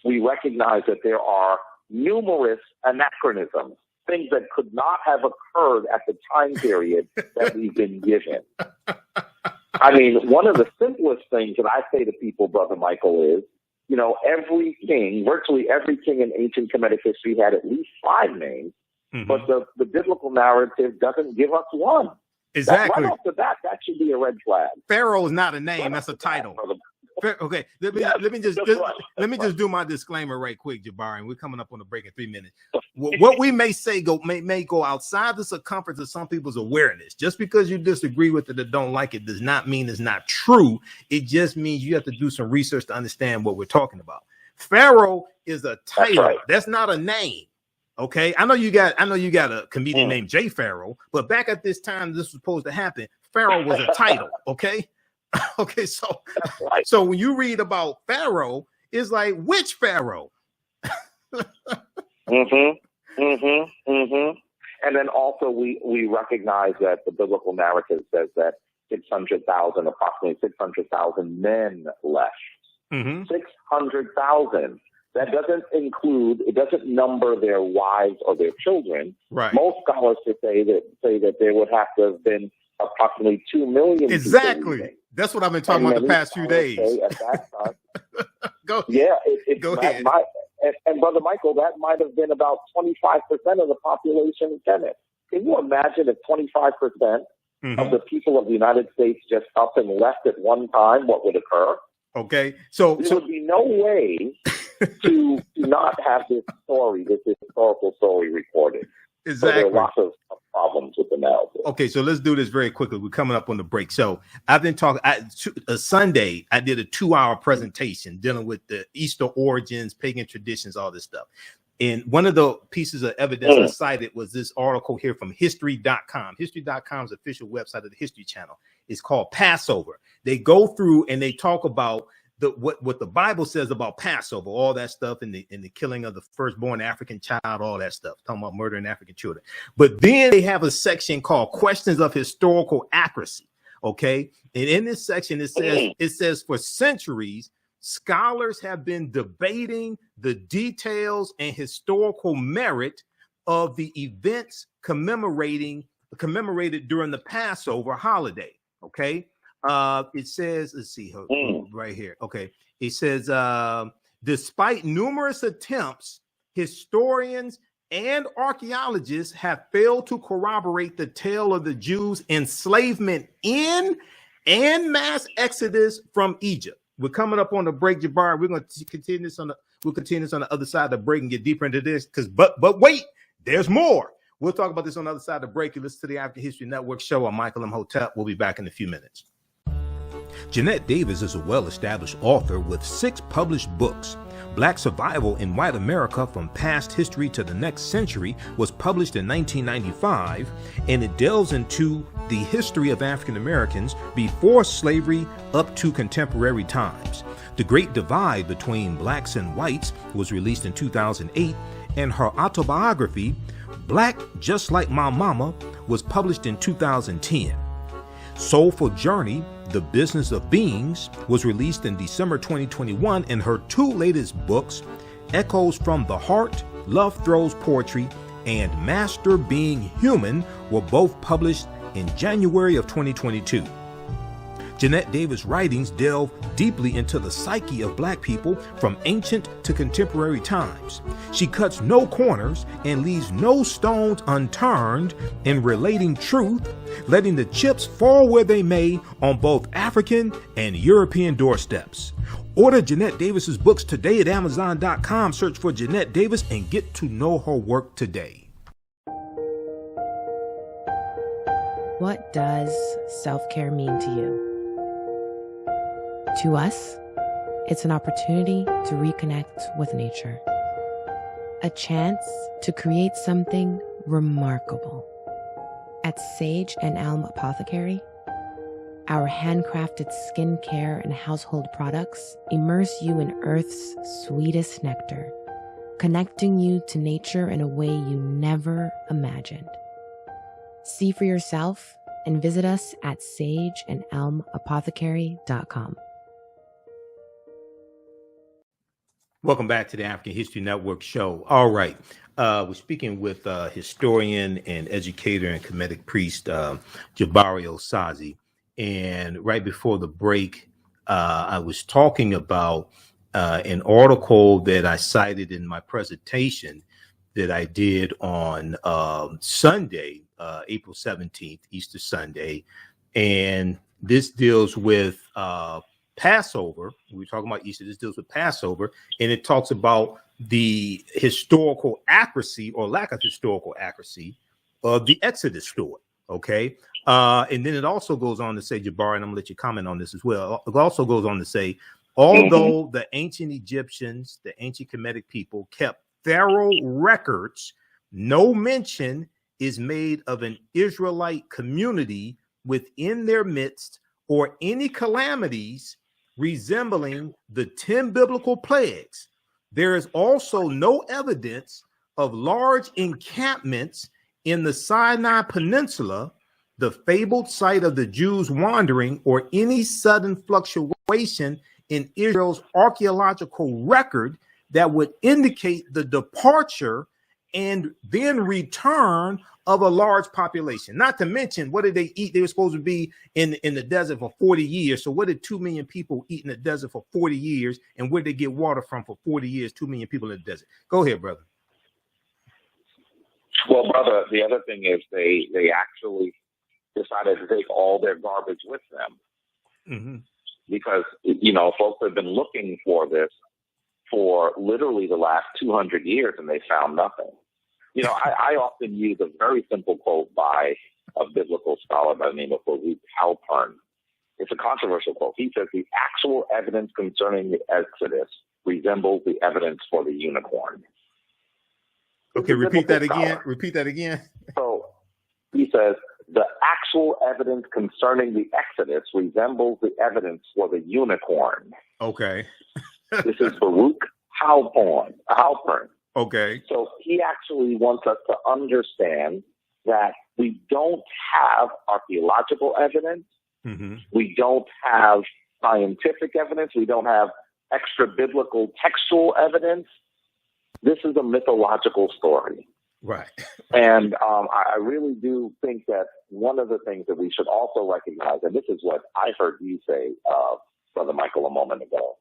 we recognize that there are numerous anachronisms, things that could not have occurred at the time period that we've been given. I mean, one of the simplest things that I say to people, Brother Michael, is, you know, every king, virtually every king in ancient Kemetic history had at least 5 names, but the biblical narrative doesn't give us one. Exactly. Right off the bat, that should be a red flag. Pharaoh is not a name; that's a title. Okay, let me just do my disclaimer right quick, Jabari. And we're coming up on the break in 3 minutes. What we may say may go outside the circumference of some people's awareness. Just because you disagree with it or don't like it does not mean it's not true. It just means you have to do some research to understand what we're talking about. Pharaoh is a title. Right. That's not a name. Okay, I know you got a comedian named Jay Pharaoh, but back at this time this was supposed to happen. Pharaoh was a title. Okay. Okay, so when you read about Pharaoh, it's like, which Pharaoh? And then also we recognize that the biblical narrative says that approximately 600,000 men left. 600,000. That doesn't include, it doesn't number their wives or their children. Right. Most scholars say that there would have to have been approximately 2 million. Exactly. That's what I've been talking about the past few days. At that time, Go ahead. Yeah, Go ahead. And Brother Michael, that might have been about 25% of the population in Kemet. Can you imagine if 25% of the people of the United States just up and left at one time, what would occur? Okay, so there would be no way to not have this historical story recorded. Exactly. So there are lots of problems with the narrative. Okay, so let's do this very quickly. We're coming up on the break. So I've been talking. Sunday, I did a 2-hour presentation dealing with the Easter origins, pagan traditions, all this stuff. And one of the pieces of evidence I cited was this article here from history.com. History.com's official website of the History Channel. It's called Passover. They go through and they talk about what the Bible says about Passover, all that stuff, and the killing of the firstborn African child, all that stuff, talking about murdering African children. But then they have a section called Questions of Historical Accuracy. Okay, and in this section it says for centuries scholars have been debating the details and historical merit of the events commemorated during the Passover holiday. Okay. It says, let's see right here. Okay. It says, despite numerous attempts, historians and archaeologists have failed to corroborate the tale of the Jews' enslavement in and mass exodus from Egypt. We're coming up on the break, Jabari. We're going to continue this on the other side of the break and get deeper into this. But wait, there's more. We'll talk about this on the other side of the break. You listen to the African History Network show. I'm Michael Imhotep. We'll be back in a few minutes. Jeanette Davis is a well-established author with 6 published books. Black Survival in White America from Past History to the Next Century was published in 1995, and it delves into the history of African Americans before slavery up to contemporary times. The Great Divide Between Blacks and Whites was released in 2008, and her autobiography, Black Just Like My Mama, was published in 2010. Soulful Journey, The Business of Beings, was released in December 2021, and her 2 latest books, Echoes from the Heart, Love Throws Poetry, and Master Being Human, were both published in January of 2022. Jeanette Davis' writings delve deeply into the psyche of Black people from ancient to contemporary times. She cuts no corners and leaves no stones unturned in relating truth, letting the chips fall where they may on both African and European doorsteps. Order Jeanette Davis's books today at Amazon.com. Search for Jeanette Davis and get to know her work today. What does self-care mean to you? To us, it's an opportunity to reconnect with nature. A chance to create something remarkable. At Sage and Elm Apothecary, our handcrafted skincare and household products immerse you in Earth's sweetest nectar, connecting you to nature in a way you never imagined. See for yourself and visit us at sageandelmapothecary.com. Welcome back to the African History Network show. All right. We're speaking with historian and educator and Kemetic priest Jabari Osaze. And right before the break, I was talking about an article that I cited in my presentation that I did on Sunday, April 17th, Easter Sunday. And this deals with Passover. We're talking about Easter. This deals with Passover, and it talks about the historical accuracy or lack of historical accuracy of the Exodus story. Okay. And then it also goes on to say, Jabari, and I'm gonna let you comment on this as well. It also goes on to say, although the ancient Egyptians, the ancient Kemetic people kept thorough records, no mention is made of an Israelite community within their midst or any calamities resembling the 10 biblical plagues. There is also no evidence of large encampments in the Sinai Peninsula, the fabled site of the Jews wandering, or any sudden fluctuation in Israel's archaeological record that would indicate the departure and then return of a large population. Not to mention, what did they eat? They were supposed to be in the desert for 40 years. So what did 2 million people eat in the desert for 40 years? And where did they get water from for 40 years, 2 million people in the desert? Go ahead, brother. Well, brother, the other thing is they actually decided to take all their garbage with them. Because, folks have been looking for this for literally the last 200 years, and they found nothing. I often use a very simple quote by a biblical scholar by the name of Halpern. It's a controversial quote. He says, the actual evidence concerning the Exodus resembles the evidence for the unicorn. Okay, repeat that again. Repeat that again. So he says, the actual evidence concerning the Exodus resembles the evidence for the unicorn. Okay. This is Baruch Halpern. Okay. So he actually wants us to understand that we don't have archaeological evidence. We don't have scientific evidence. We don't have extra biblical textual evidence. This is a mythological story. Right. And I really do think that one of the things that we should also recognize, and this is what I heard you say, Brother Michael, a moment ago,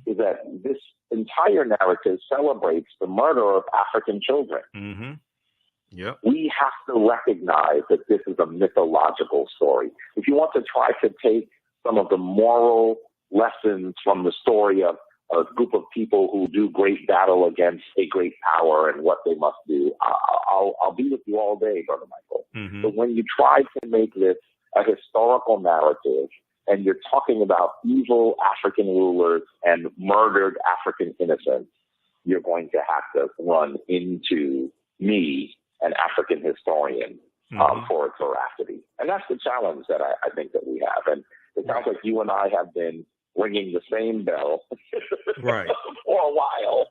is that this entire narrative celebrates the murder of African children. We have to recognize that this is a mythological story. If you want to try to take some of the moral lessons from the story of a group of people who do great battle against a great power and what they must do, I'll be with you all day, Brother Michael. But when you try to make this a historical narrative, and you're talking about evil African rulers and murdered African innocents, you're going to have to run into me, an African historian, for its veracity. And that's the challenge that I think that we have. And it sounds like you and I have been ringing the same bell right. for a while.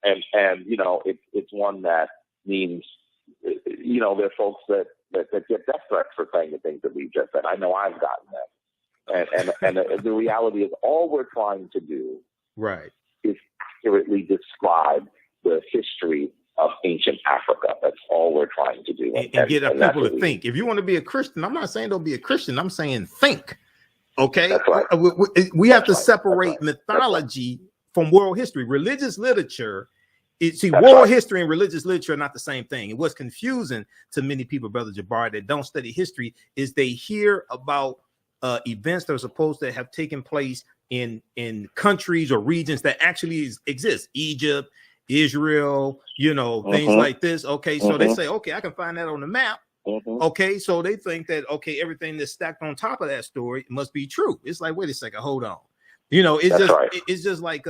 And it's one that means, there are folks that get death threats for saying the things that we've just said. I know I've gotten that. And the reality is all we're trying to do is accurately describe the history of ancient Africa. That's all we're trying to do. And get people to think. If you want to be a Christian, I'm not saying don't be a Christian. I'm saying think. Okay? That's right. We have to separate mythology from world history. Religious literature, world history and religious literature are not the same thing. And what's confusing to many people, Brother Jabari, that don't study history is they hear about events that are supposed to have taken place in countries or regions that actually exist. Egypt, Israel, things like this. Okay, so they say, okay, I can find that on the map. Okay, so they think that, okay, everything that's stacked on top of that story must be true. It's like, wait a second, hold on. You know, it's it's just like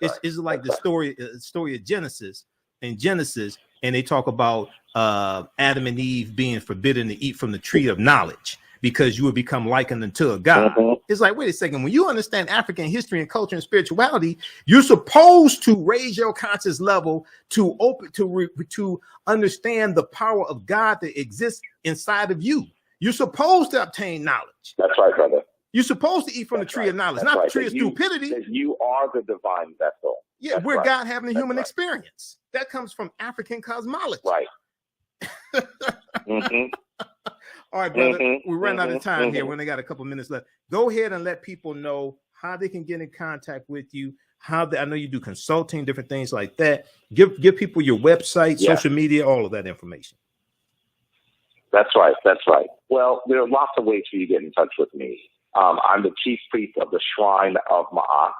it's like the story of Genesis, and they talk about Adam and Eve being forbidden to eat from the tree of knowledge because you would become likened unto a god. It's like, wait a second, when you understand African history and culture and spirituality, you're supposed to raise your conscious level to understand the power of God that exists inside of you. You're supposed to obtain knowledge. That's right, brother. You're supposed to eat from the tree of knowledge, not the tree of stupidity. That you are the divine vessel. Yeah, we're God having a human experience. That comes from African cosmology. Right. All right, brother. We ran out of time here. We only got a couple minutes left. Go ahead and let people know how they can get in contact with you. I know you do consulting, different things like that. Give people your website, social media, all of that information. That's right. That's right. Well, there are lots of ways for you to get in touch with me. I'm the chief priest of the Shrine of Ma'at.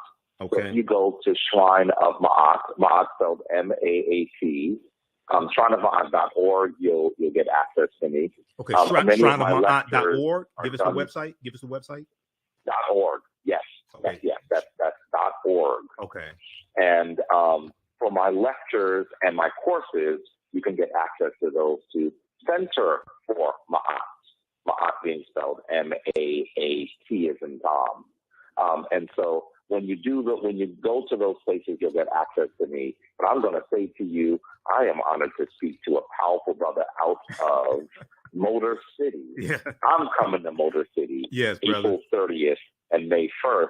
Okay. So if you go to Shrine of Ma'at, Ma'at spelled M-A-A-T, shrineofma'at.org, you'll get access to me. Okay, shrineofma'at.org. Give us the website. .org. Yes. Okay. Yes, that's .org. Okay. And for my lectures and my courses, you can get access to those to Center for Ma'at. Ma'at being spelled M-A-A-T as in Tom. And so when you go to those places, you'll get access to me. But I'm going to say to you, I am honored to speak to a powerful brother out of Motor City. Yeah. I'm coming to Motor City April 30th and May 1st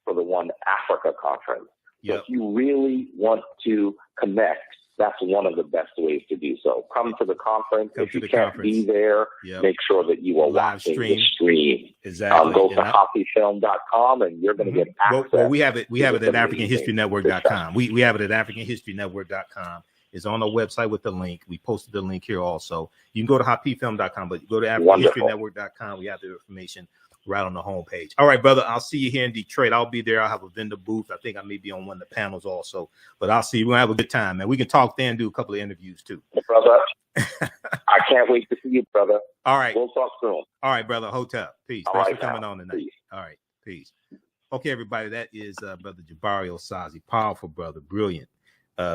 for the One Africa Conference. So if you really want to connect, that's one of the best ways to do so. Come to the conference. If you can't be there, make sure that you are watching the stream. Exactly. Go to hopifilm.com and you're going to get access. Well, we have it at AfricanHistoryNetwork.com. We have it at AfricanHistoryNetwork.com. It's on our website with the link. We posted the link here also. You can go to hopifilm.com, but go to AfricanHistoryNetwork.com. We have the information right on the homepage. All right, brother. I'll see you here in Detroit. I'll be there. I'll have a vendor booth. I think I may be on one of the panels also, but I'll see you. We're gonna have a good time, man. We can talk there and do a couple of interviews too. Brother, I can't wait to see you, brother. All right. We'll talk soon. All right, brother. Hotep. Peace. Thanks for coming on tonight. Peace. All right. Peace. Okay, everybody. That is brother Jabari Osaze. Powerful brother. Brilliant.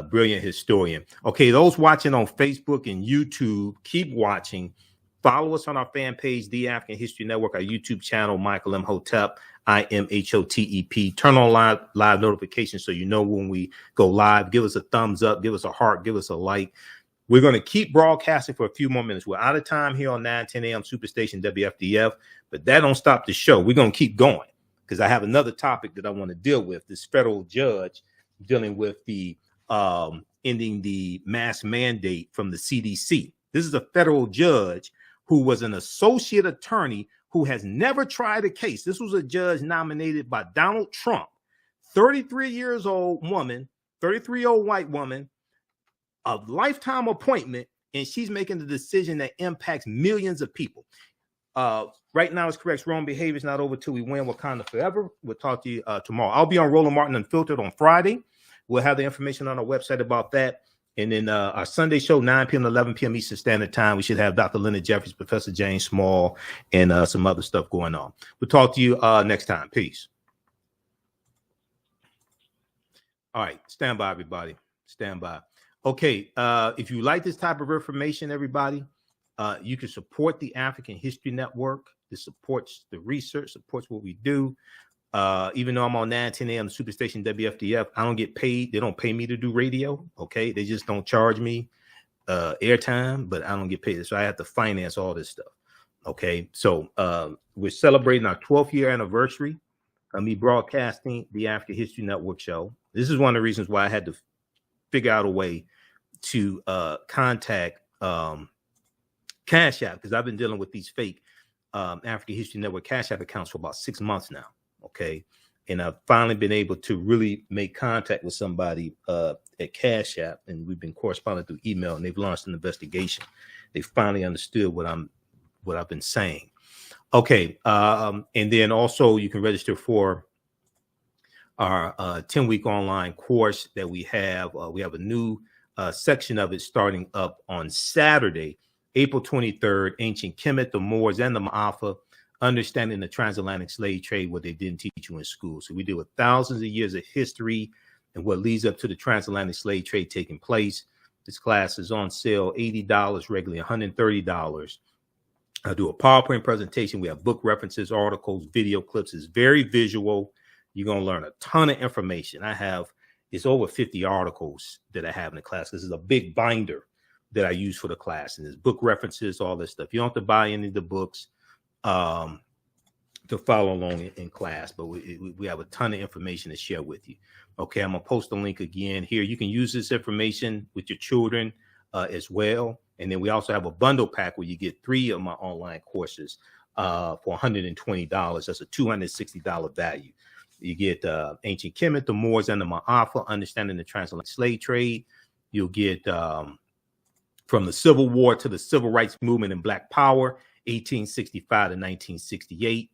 Brilliant historian. Okay, those watching on Facebook and YouTube, keep watching. Follow us on our fan page, The African History Network, our YouTube channel, Michael Imhotep, IMHOTEP. Turn on live notifications so you know when we go live. Give us a thumbs up, give us a heart, give us a like. We're going to keep broadcasting for a few more minutes. We're out of time here on 9:10 a.m. Superstation WFDF, but that don't stop the show. We're going to keep going because I have another topic that I want to deal with. This federal judge dealing with the ending the mask mandate from the CDC. This is a federal judge who was an associate attorney who has never tried a case. This was a judge nominated by Donald Trump, 33 years old woman, 33-year-old white woman, a lifetime appointment, and she's making the decision that impacts millions of people. Right now, it's correct. Wrong behavior is not over till we win Wakanda forever. We'll talk to you tomorrow. I'll be on Roland Martin Unfiltered on Friday. We'll have the information on our website about that. And then our Sunday show, 9 p.m. to 11 p.m. Eastern Standard Time. We should have Dr. Leonard Jeffries, Professor James Small, and some other stuff going on. We'll talk to you next time. Peace. All right. Stand by, everybody. Stand by. Okay. If you like this type of information, everybody, you can support the African History Network. This supports the research, supports what we do. Even though I'm on 9:10 a.m. Superstation WFDF, I don't get paid. They don't pay me to do radio. Okay. They just don't charge me airtime, but I don't get paid. So I have to finance all this stuff. Okay. So we're celebrating our 12th year anniversary of me broadcasting the African History Network show. This is one of the reasons why I had to figure out a way to contact Cash App, because I've been dealing with these fake African History Network Cash App accounts for about 6 months now. Okay. And I've finally been able to really make contact with somebody at Cash App, and we've been corresponding through email, and they've launched an investigation. They finally understood what I've been saying. Okay. And then also you can register for our 10-week online course that we have. We have a new section of it starting up on Saturday. April 23rd, Ancient Kemet, the Moors, and the Maafa, Understanding the Transatlantic Slave Trade, what they didn't teach you in school. So we deal with thousands of years of history and what leads up to the transatlantic slave trade taking place. This class is on sale, $80, regularly $130. I do a PowerPoint presentation. We have book references, articles, video clips. It's very visual. You're going to learn a ton of information. It's over 50 articles that I have in the class. This is a big binder that I use for the class. And there's book references, all this stuff. You don't have to buy any of the books to follow along in class, but we have a ton of information to share with you. Okay, I'm going to post the link again here. You can use this information with your children as well. And then we also have a bundle pack where you get 3 of my online courses for $120. That's a $260 value. You get Ancient Kemet, the Moors, and the Maafa, Understanding the Transatlantic Slave Trade. You'll get From the Civil War to the Civil Rights Movement and Black Power, 1865 to 1968.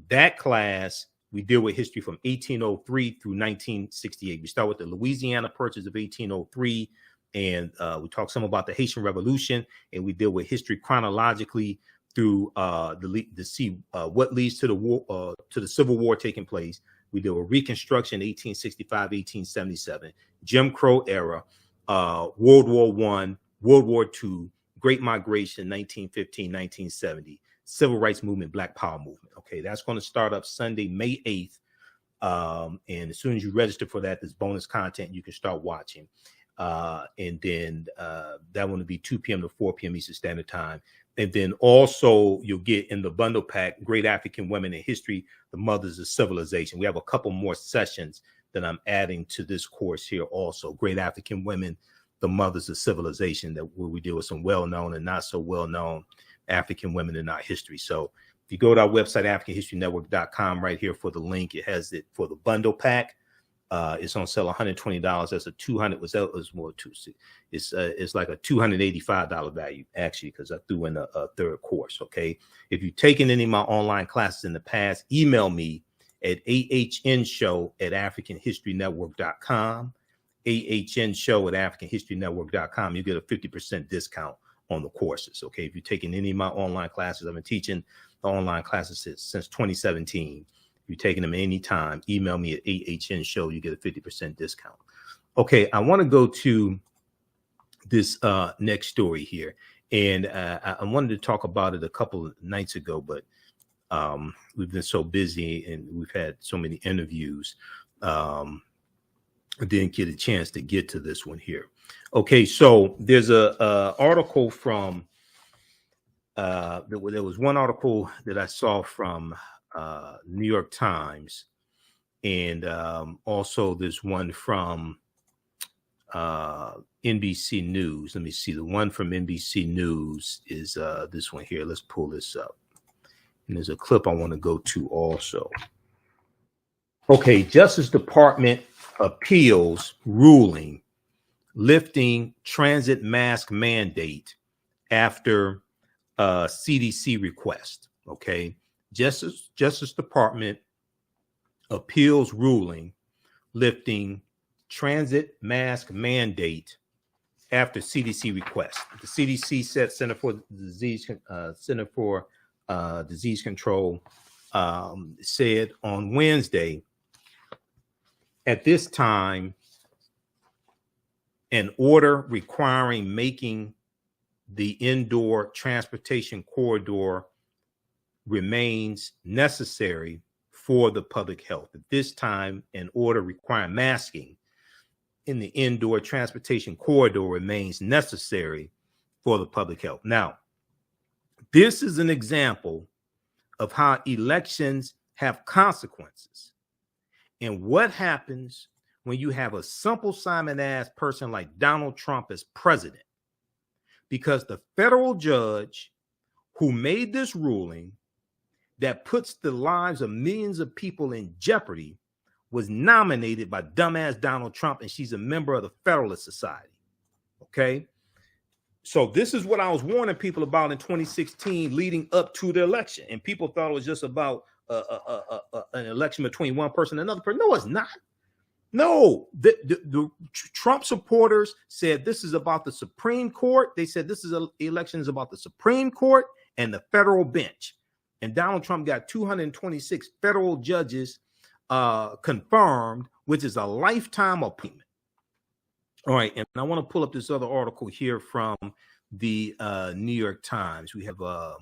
That class, we deal with history from 1803 through 1968. We start with the Louisiana Purchase of 1803, and we talk some about the Haitian Revolution, and we deal with history chronologically through to see what leads to the war, to the Civil War taking place. We deal with Reconstruction, 1865, 1877, Jim Crow era, World War I, World War II, Great Migration, 1915, 1970, Civil Rights Movement, Black Power Movement. Okay, that's going to start up Sunday, May 8th. And as soon as you register for that, there's bonus content you can start watching. And then that one will be 2 p.m. to 4 p.m. Eastern Standard Time. And then also you'll get in the bundle pack, Great African Women in History, the Mothers of Civilization. We have a couple more sessions that I'm adding to this course here also. Great African Women, the Mothers of Civilization, where we deal with some well-known and not so well-known African women in our history. So if you go to our website, AfricanHistoryNetwork.com, right here for the link, it has it for the bundle pack. It's on sale $120. That's a $200. More too. It's like a $285 value actually, because I threw in a third course. Okay, if you've taken any of my online classes in the past, email me at AHNshow@AfricanHistoryNetwork.com. AHNshow@AfricanHistoryNetwork.com. You get a 50% discount on the courses. Okay, if you're taking any of my online classes, I've been teaching the online classes since 2017. If you're taking them anytime, email me at AHNshow. You get a 50% discount. Okay, I want to go to this next story here, and I wanted to talk about it a couple of nights ago, but we've been so busy and we've had so many interviews. I didn't get a chance to get to this one here. Okay, so there's a article from there was one article that I saw from New York Times, and also there's one from NBC News. Let me see. The one from NBC News is this one here. Let's pull this up. And there's a clip I want to go to also. Okay, Justice Department appeals ruling lifting transit mask mandate after CDC request. Okay, Justice Department appeals ruling lifting transit mask mandate after CDC request. The CDC said Center for Disease Control said on Wednesday, at this time, an order requiring making the indoor transportation corridor remains necessary for the public health. At this time, an order requiring masking in the indoor transportation corridor remains necessary for the public health. Now, this is an example of how elections have consequences and what happens when you have a simple Simon-ass person like Donald Trump as president, because the federal judge who made this ruling that puts the lives of millions of people in jeopardy was nominated by dumbass Donald Trump, and she's a member of the Federalist Society. Okay, so this is what I was warning people about in 2016 leading up to the election, and people thought it was just about an election between one person and another person. No, it's not. No, the Trump supporters said this is about the Supreme Court. They said this is elections about the Supreme Court and the federal bench. And Donald Trump got 226 federal judges confirmed, which is a lifetime appointment. All right, and I want to pull up this other article here from the New York Times. We have the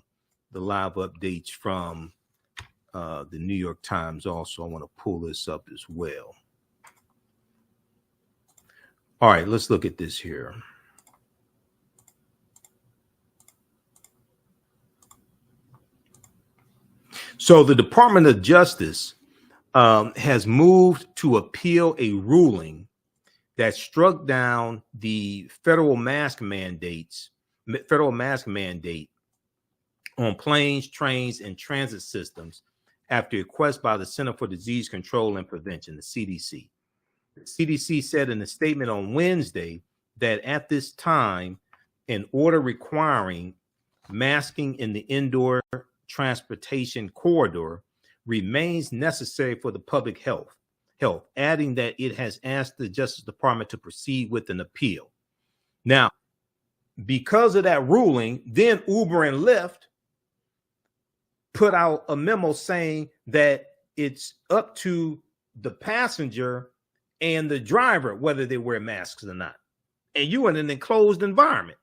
live updates from the New York Times also. I want to pull this up as well. All right, let's look at this here. So the Department of Justice has moved to appeal a ruling that struck down the federal mask mandate on planes, trains, and transit systems after a request by the Center for Disease Control and Prevention, the CDC. The CDC said in a statement on Wednesday that at this time, an order requiring masking in the indoor transportation corridor remains necessary for the public health, adding that it has asked the Justice Department to proceed with an appeal. Now, because of that ruling, then Uber and Lyft put out a memo saying that it's up to the passenger and the driver whether they wear masks or not. And you in an enclosed environment.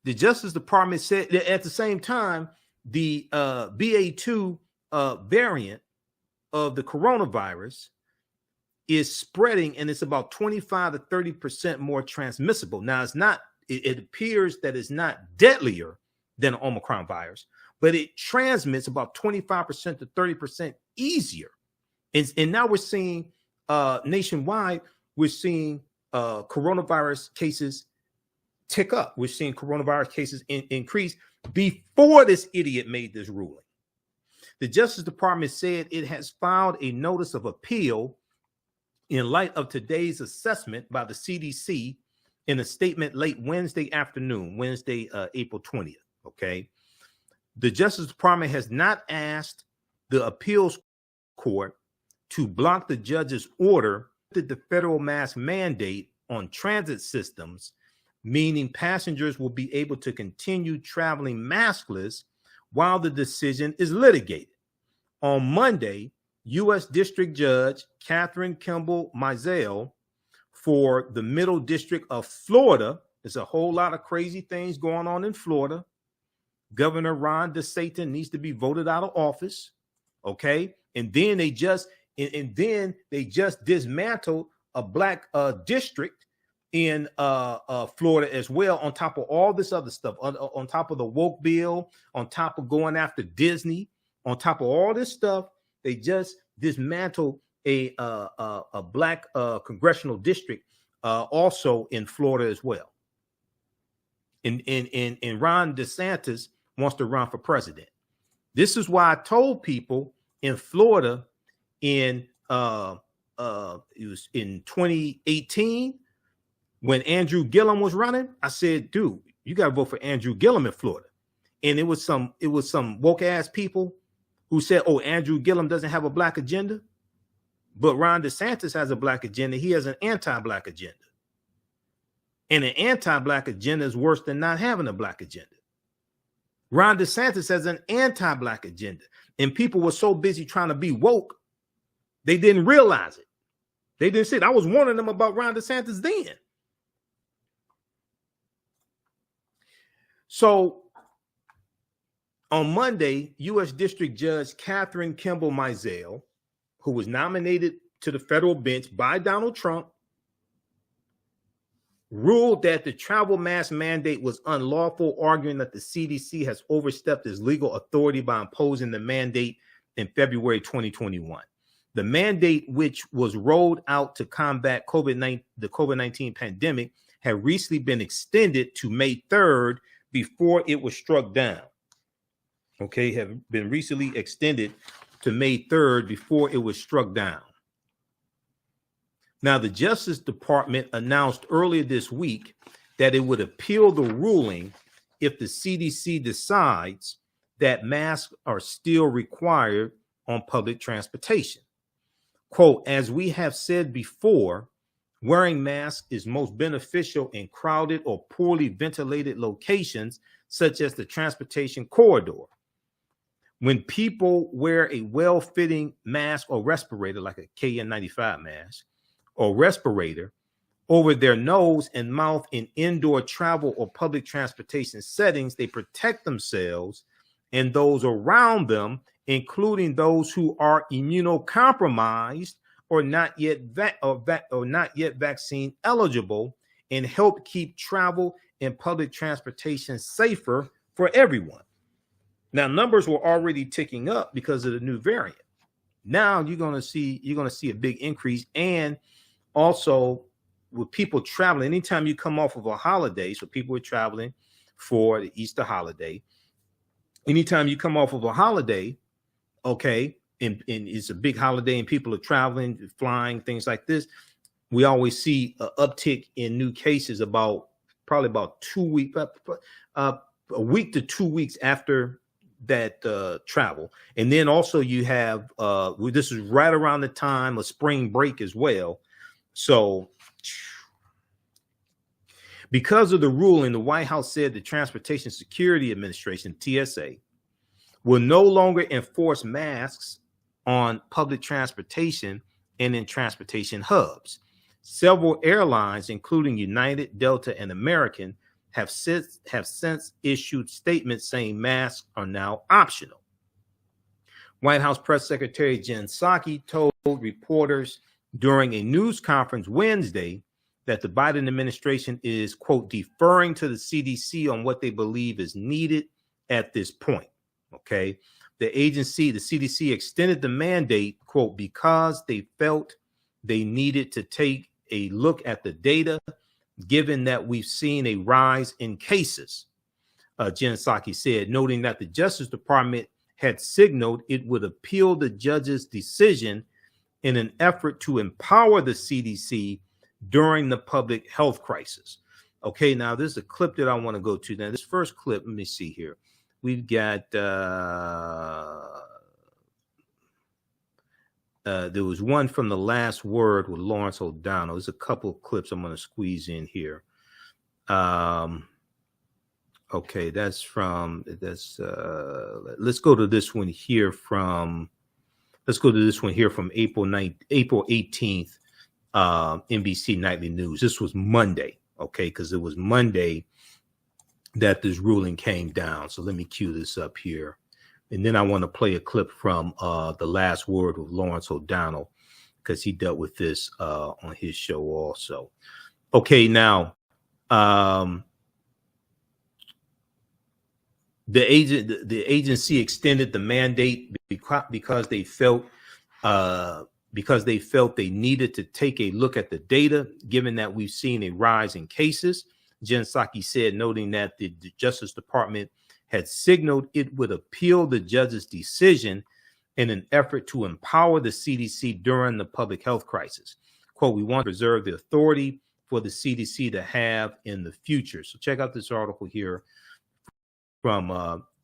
The Justice Department said that at the same time, the BA2 variant of the coronavirus is spreading, and it's about 25 to 30% more transmissible. Now, it appears that it's not deadlier than Omicron virus, but it transmits about 25% to 30% easier. And now we're seeing nationwide, we're seeing coronavirus cases tick up. We're seeing coronavirus cases increase before this idiot made this ruling. The Justice Department said it has filed a notice of appeal in light of today's assessment by the CDC in a statement late Wednesday afternoon, Wednesday, April 20th. Okay. The Justice Department has not asked the appeals court to block the judge's order that the federal mask mandate on transit systems, meaning passengers will be able to continue traveling maskless while the decision is litigated. On Monday, U.S. District Judge Catherine Kimball Mizell for the Middle District of Florida, there's a whole lot of crazy things going on in Florida. Governor Ron DeSantis needs to be voted out of office. Okay. And then they just dismantled a black district in Florida as well, on top of all this other stuff, on top of the woke bill, on top of going after Disney, on top of all this stuff, they just dismantled a black congressional district also in Florida as well. And Ron DeSantis wants to run for president. This is why I told people in Florida it was in 2018 when Andrew Gillum was running. I said, dude, you got to vote for Andrew Gillum in Florida. And it was some woke ass people who said, oh, Andrew Gillum doesn't have a black agenda, but Ron DeSantis has a black agenda. He has an anti-black agenda. And an anti-black agenda is worse than not having a black agenda. Ron DeSantis has an anti-black agenda. And people were so busy trying to be woke, they didn't realize it. They didn't see it. I was warning them about Ron DeSantis then. So on Monday, U.S. District Judge Catherine Kimball Mizell, who was nominated to the federal bench by Donald Trump, ruled that the travel mask mandate was unlawful, arguing that the CDC has overstepped its legal authority by imposing the mandate in February 2021. The mandate, which was rolled out to combat the COVID-19 pandemic, had recently been extended to May 3rd before it was struck down. Okay, have been recently extended to May 3rd before it was struck down. Now, the Justice Department announced earlier this week that it would appeal the ruling if the CDC decides that masks are still required on public transportation. quote, as we have said before, wearing masks is most beneficial in crowded or poorly ventilated locations, such as the transportation corridor. When people wear a well-fitting mask or respirator, like a KN95 mask or respirator, over their nose and mouth in indoor travel or public transportation settings, they protect themselves and those around them, including those who are immunocompromised or not yet vaccine eligible, and help keep travel and public transportation safer for everyone. Now, numbers were already ticking up because of the new variant. Now you're going to see a big increase, and also with people traveling, anytime you come off of a holiday, so people are traveling for the Easter holiday, anytime you come off of a holiday, okay, and it's a big holiday and people are traveling, flying, things like this, we always see an uptick in new cases probably about 2 weeks, a week to 2 weeks after that travel. And then also you have, this is right around the time of spring break as well. So because of the ruling, the White House said the Transportation Security Administration, TSA, will no longer enforce masks on public transportation and in transportation hubs. Several airlines, including United, Delta, and American, have since issued statements saying masks are now optional. White House Press Secretary Jen Psaki told reporters during a news conference Wednesday that the Biden administration is, quote, deferring to the CDC on what they believe is needed at this point. Okay. The CDC extended the mandate, quote, because they felt they needed to take a look at the data, given that we've seen a rise in cases, Jen Psaki said, noting that the Justice Department had signaled it would appeal the judge's decision in an effort to empower the CDC during the public health crisis. Okay, now this is a clip that I want to go to. Now, this first clip, let me see here. We've got, there was one from The Last Word with Lawrence O'Donnell. There's a couple of clips I'm going to squeeze in here. Okay, let's go to this one here from April 18th, NBC Nightly News. This was Monday, okay, because it was Monday that this ruling came down. So let me cue this up here. And then I want to play a clip from The Last Word with Lawrence O'Donnell, because he dealt with this on his show also. Okay, now, the agency extended the mandate because they felt they needed to take a look at the data, given that we've seen a rise in cases. Jen Psaki said, noting that the Justice Department had signaled it would appeal the judge's decision in an effort to empower the CDC during the public health crisis. Quote, we want to preserve the authority for the CDC to have in the future. So check out this article here from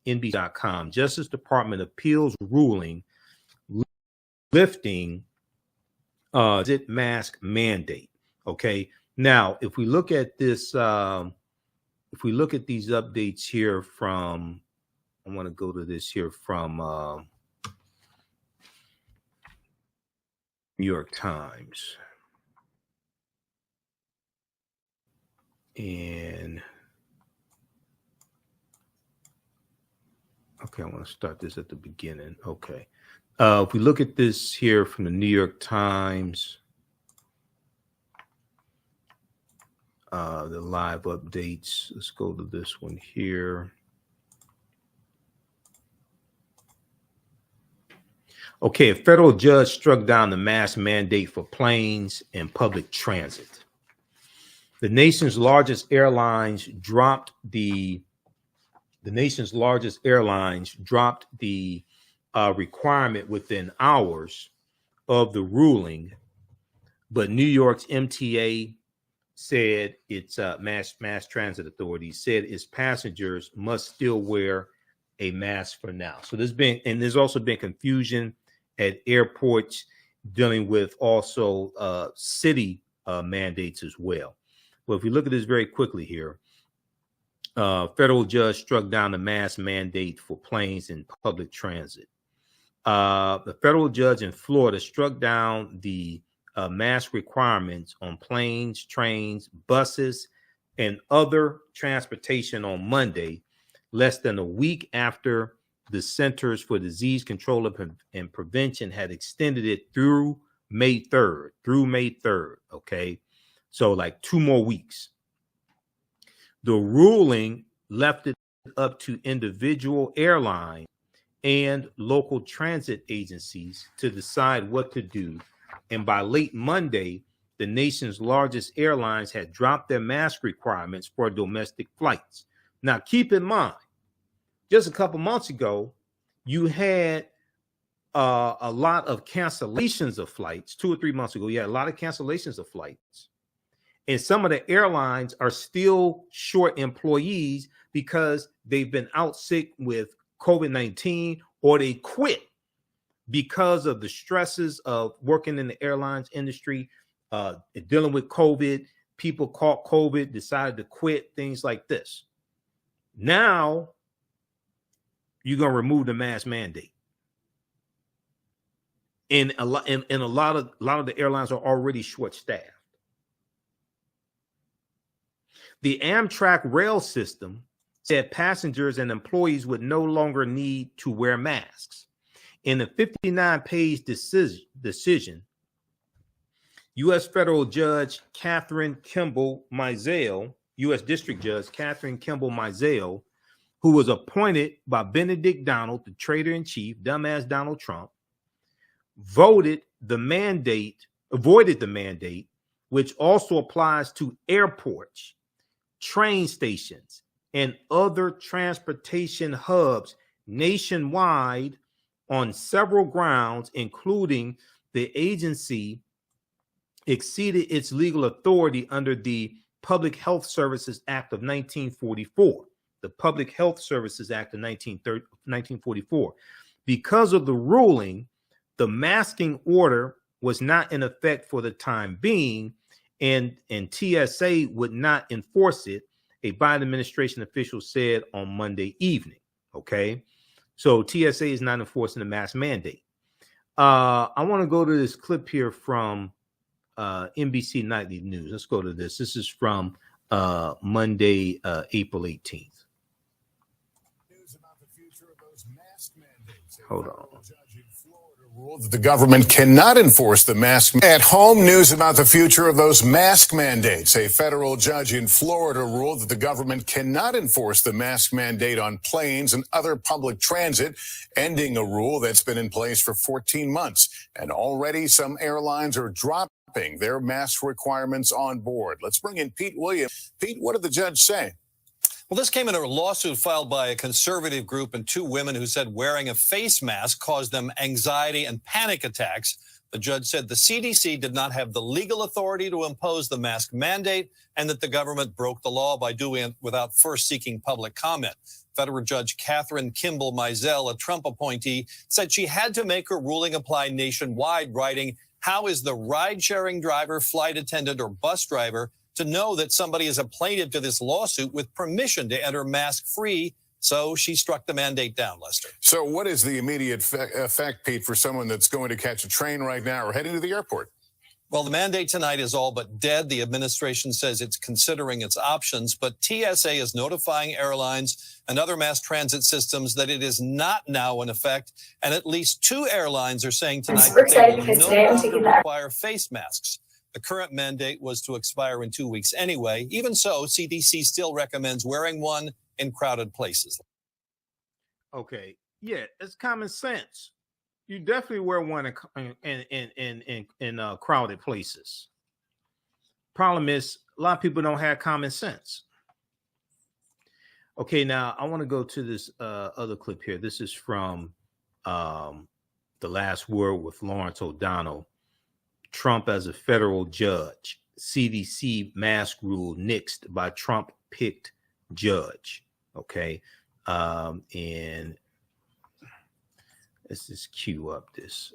NBC.com. Justice Department appeals ruling lifting mask mandate. Okay. Now, if we look at this, if we look at these updates here from, I want to go to this here from New York Times. And okay, I want to start this at the beginning. Okay. If we look at this here from the New York Times, the live updates, let's go to this one here. Okay, a federal judge struck down the mask mandate for planes and public transit. The nation's largest airlines dropped the requirement within hours of the ruling, but New York's MTA said its mass transit authority said its passengers must still wear a mask for now. So there's also been confusion at airports dealing with also city mandates as well. Well, if we look at this very quickly here, federal judge struck down the mask mandate for planes and public transit. The federal judge in Florida struck down the mask requirements on planes, trains, buses, and other transportation on Monday, less than a week after the Centers for Disease Control and Prevention had extended it through May 3rd, okay? So like 2 more weeks. The ruling left it up to individual airlines and local transit agencies to decide what to do. And by late Monday, the nation's largest airlines had dropped their mask requirements for domestic flights. Now, keep in mind, just a couple months ago, you had a lot of cancellations of flights. 2 or 3 months ago, you had a lot of cancellations of flights. And some of the airlines are still short employees because they've been out sick with COVID-19, or they quit because of the stresses of working in the airlines industry, dealing with COVID. People caught COVID, decided to quit, things like this. Now, you're going to remove the mask mandate. And a lot of the airlines are already short-staffed. The Amtrak rail system said passengers and employees would no longer need to wear masks. In a 59-page decision, U.S. Federal Judge Catherine Kimball Mizell, U.S. District Judge Catherine Kimball Mizell, who was appointed by Benedict Donald, the traitor-in-chief, dumbass Donald Trump, avoided the mandate, which also applies to airports, train stations, and other transportation hubs nationwide on several grounds, including the agency exceeded its legal authority under the Public Health Services Act of 1944. The Public Health Services Act of 1944. Because of the ruling, the masking order was not in effect for the time being, and TSA would not enforce it, a Biden administration official said on Monday evening. Okay, so TSA is not enforcing the mask mandate. I want to go to this clip here from NBC Nightly News. Let's go to this. This is from Monday, April 18th. Hold on. The government cannot enforce the mask. At home, news about the future of those mask mandates. A federal judge in Florida ruled that the government cannot enforce the mask mandate on planes and other public transit, ending a rule that's been in place for 14 months. And already some airlines are dropping their mask requirements on board. Let's bring in Pete Williams. Pete, what did the judge say? Well, this came in a lawsuit filed by a conservative group and 2 women who said wearing a face mask caused them anxiety and panic attacks. The judge said the CDC did not have the legal authority to impose the mask mandate and that the government broke the law by doing it without first seeking public comment. Federal Judge Catherine Kimball Mizell, a Trump appointee, said she had to make her ruling apply nationwide, writing, "How is the ride-sharing driver, flight attendant, or bus driver to know that somebody is a plaintiff to this lawsuit with permission to enter mask-free?" So she struck the mandate down, Lester. So what is the immediate effect, Pete, for someone that's going to catch a train right now or heading to the airport? Well, the mandate tonight is all but dead. The administration says it's considering its options, but TSA is notifying airlines and other mass transit systems that it is not now in effect. And at least 2 airlines are saying tonight that they will no longer require face masks. The current mandate was to expire in 2 weeks anyway. Even so, CDC still recommends wearing one in crowded places. Okay, yeah, it's common sense. You definitely wear one in crowded places. Problem is, a lot of people don't have common sense. Okay, now I want to go to this other clip here. This is from The Last Word with Lawrence O'Donnell. Trump as a federal judge. CDC mask rule nixed by Trump-picked judge. Okay, and let's just cue up this.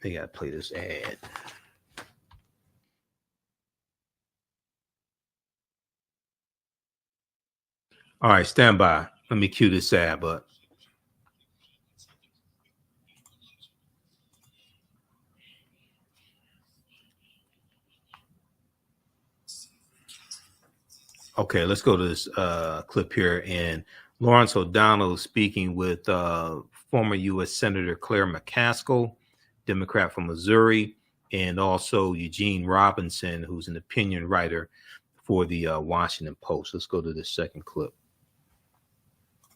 They got to play this ad. All right, stand by. Let me cue this ad, but okay, let's go to this clip here. And Lawrence O'Donnell speaking with former U.S. Senator Claire McCaskill, Democrat from Missouri, and also Eugene Robinson, who's an opinion writer for the Washington Post. Let's go to the second clip.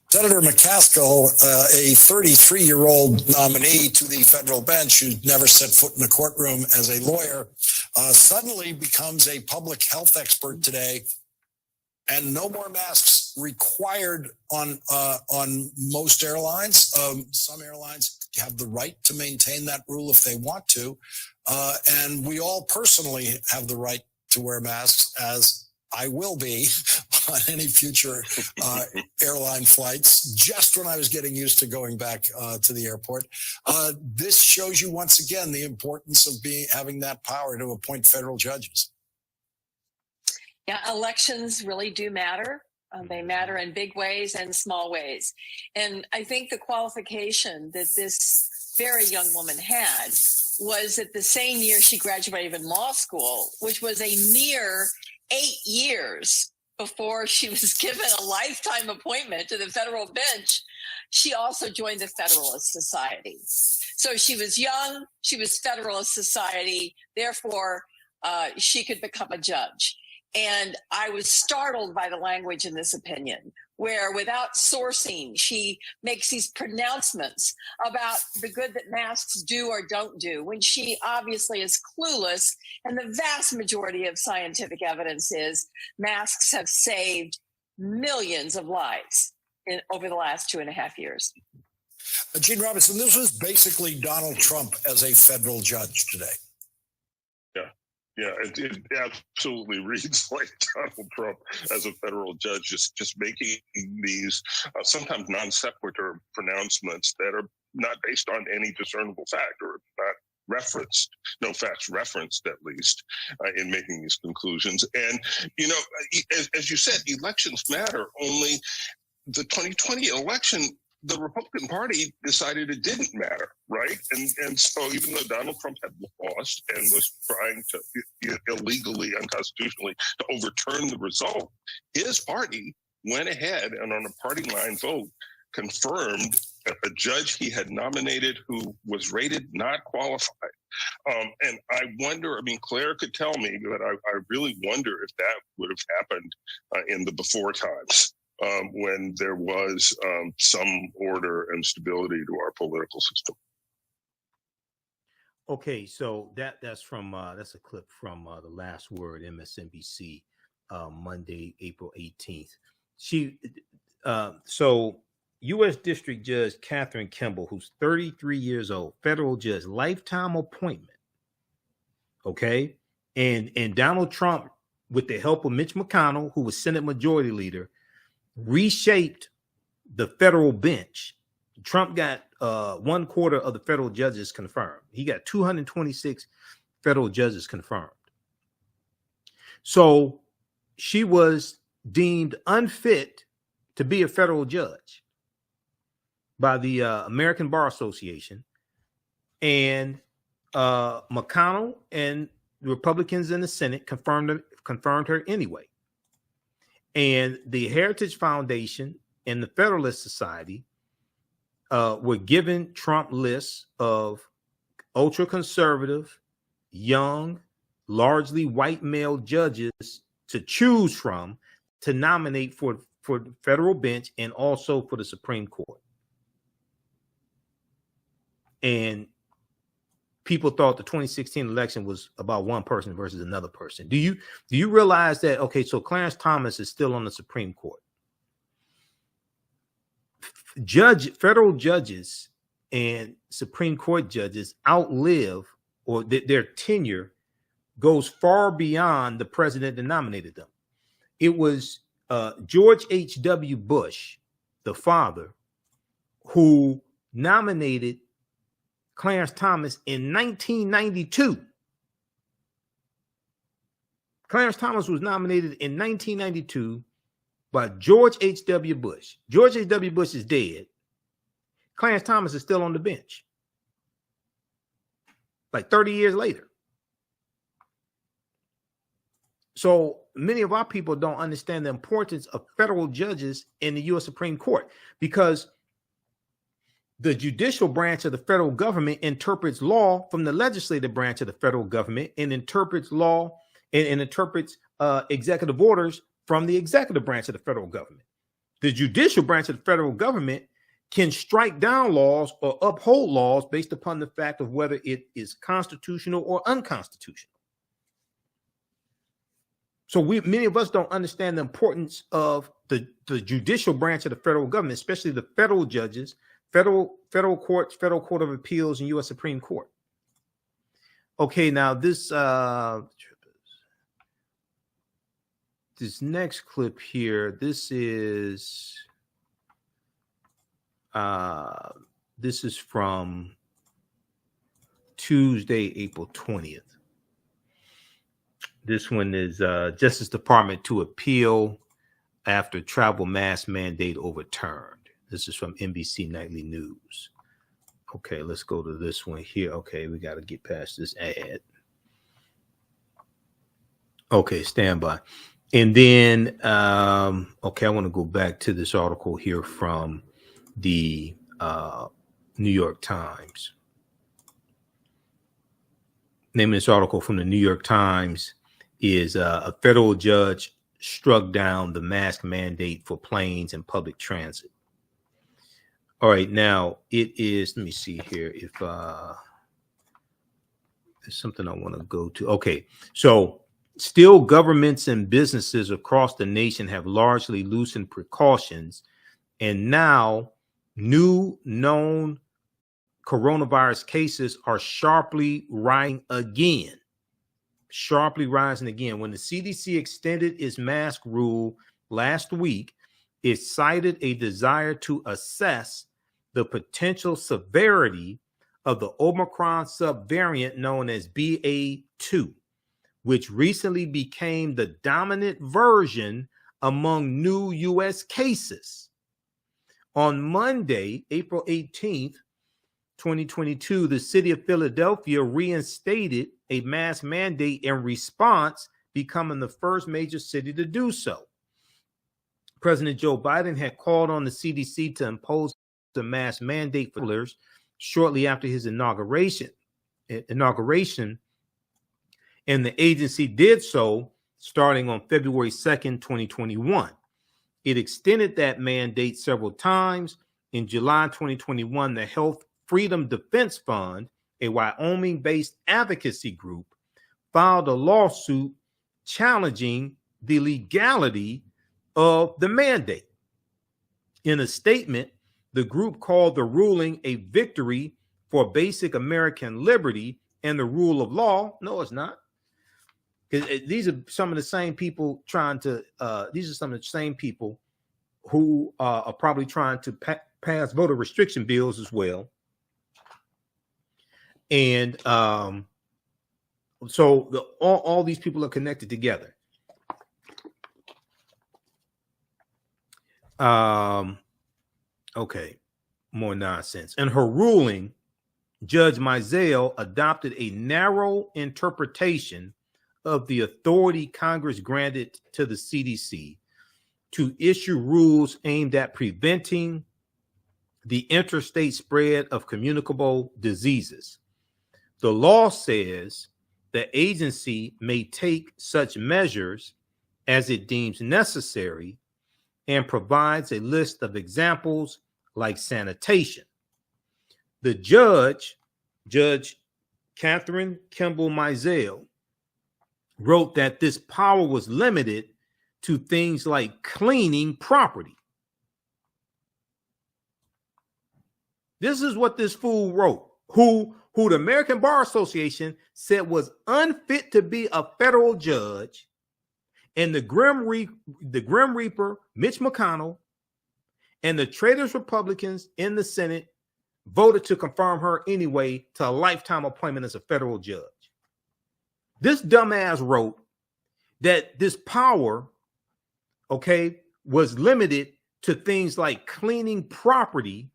Senator McCaskill, a 33-year-old nominee to the federal bench who'd never set foot in a courtroom as a lawyer, suddenly becomes a public health expert today, and no more masks required on most airlines. Some airlines have the right to maintain that rule if they want to, and we all personally have the right to wear masks, as I will be on any future airline flights, just when I was getting used to going back to the airport. This shows you once again the importance of having that power to appoint federal judges. Yeah, elections really do matter. They matter in big ways and small ways. And I think the qualification that this very young woman had was that the same year she graduated from law school, which was a mere 8 years before she was given a lifetime appointment to the federal bench, she also joined the Federalist Society. So she was young, she was Federalist Society, therefore she could become a judge. And I was startled by the language in this opinion, where without sourcing, she makes these pronouncements about the good that masks do or don't do, when she obviously is clueless. And the vast majority of scientific evidence is masks have saved millions of lives over the last 2.5 years. Gene Robinson, this was basically Donald Trump as a federal judge today. Yeah, it absolutely reads like Donald Trump as a federal judge, just making these sometimes non sequitur pronouncements that are not based on any discernible fact, or not referenced, no facts referenced at least, in making these conclusions. And, you know, as you said, elections matter. Only the 2020 election, the Republican Party decided it didn't matter, right? And so even though Donald Trump had lost and was trying to illegally, unconstitutionally, to overturn the result, his party went ahead and on a party line vote confirmed a judge he had nominated who was rated not qualified. And I wonder, I mean, Claire could tell me, but I really wonder if that would have happened in the before times. When there was some order and stability to our political system. Okay, so that's from that's a clip from The Last Word, MSNBC, Monday, April 18th. So U.S. District Judge Catherine Kimball, who's 33 years old, federal judge, lifetime appointment. Okay, and Donald Trump, with the help of Mitch McConnell, who was Senate Majority Leader, reshaped the federal bench. Trump got 1/4 of the federal judges confirmed. He got 226 federal judges confirmed. So she was deemed unfit to be a federal judge by the American Bar Association, and McConnell and the Republicans in the Senate confirmed her anyway. And the Heritage Foundation and the Federalist Society were given Trump lists of ultra-conservative, young, largely white male judges to choose from to nominate for the federal bench and also for the Supreme Court. And people thought the 2016 election was about one person versus another person. Do you realize that? Okay, so Clarence Thomas is still on the Supreme Court. Federal judges and Supreme Court judges outlive, or their tenure goes far beyond the president that nominated them. It was George H.W. Bush, the father, who nominated Clarence Thomas in 1992. Clarence Thomas was nominated in 1992 by George H.W. Bush. George H.W. Bush is dead. Clarence Thomas is still on the bench. Like 30 years later. So many of our people don't understand the importance of federal judges in the U.S. Supreme Court, because the judicial branch of the federal government interprets law from the legislative branch of the federal government and interprets law and interprets executive orders from the executive branch of the federal government. The judicial branch of the federal government can strike down laws or uphold laws based upon the fact of whether it is constitutional or unconstitutional. So many of us don't understand the importance of the judicial branch of the federal government, especially the federal judges, federal courts, Federal Court of Appeals, and U.S. Supreme Court. Okay, now this next clip here, this is from Tuesday, April 20th. This one is Justice Department to appeal after travel mask mandate overturned. This is from NBC Nightly News. Okay, let's go to this one here. Okay, we got to get past this ad. Okay, stand by. And then, okay, I want to go back to this article here from the New York Times. Name of this article from the New York Times is a federal judge struck down the mask mandate for planes and public transit. All right, now it is, let me see here if there's something I want to go to. Okay, so still governments and businesses across the nation have largely loosened precautions, and now new known coronavirus cases are sharply rising again. When the CDC extended its mask rule last week, it cited a desire to assess the potential severity of the Omicron subvariant known as BA2, which recently became the dominant version among new U.S. cases. On Monday, April 18th, 2022, the city of Philadelphia reinstated a mask mandate in response, becoming the first major city to do so. President Joe Biden had called on the CDC to impose the mask mandate for travelers shortly after his inauguration, and the agency did so starting on February 2nd, 2021. It extended that mandate several times. In July 2021, the Health Freedom Defense Fund, a Wyoming-based advocacy group, filed a lawsuit challenging the legality of the mandate. In a statement, the group called the ruling a victory for basic American liberty and the rule of law. No, it's not. These are some of the same people who are probably trying to pass voter restriction bills as well. And so all these people are connected together. Okay, more nonsense. In her ruling, Judge Mizell adopted a narrow interpretation of the authority Congress granted to the CDC to issue rules aimed at preventing the interstate spread of communicable diseases. The law says the agency may take such measures as it deems necessary and provides a list of examples like sanitation. The Judge Catherine Kimball Mizell, wrote that this power was limited to things like cleaning property. This is what this fool wrote, who the American Bar Association said was unfit to be a federal judge, and the Grim Reaper, Mitch McConnell, and the traitors Republicans in the Senate voted to confirm her anyway to a lifetime appointment as a federal judge. This dumbass wrote that this power, okay, was limited to things like cleaning property,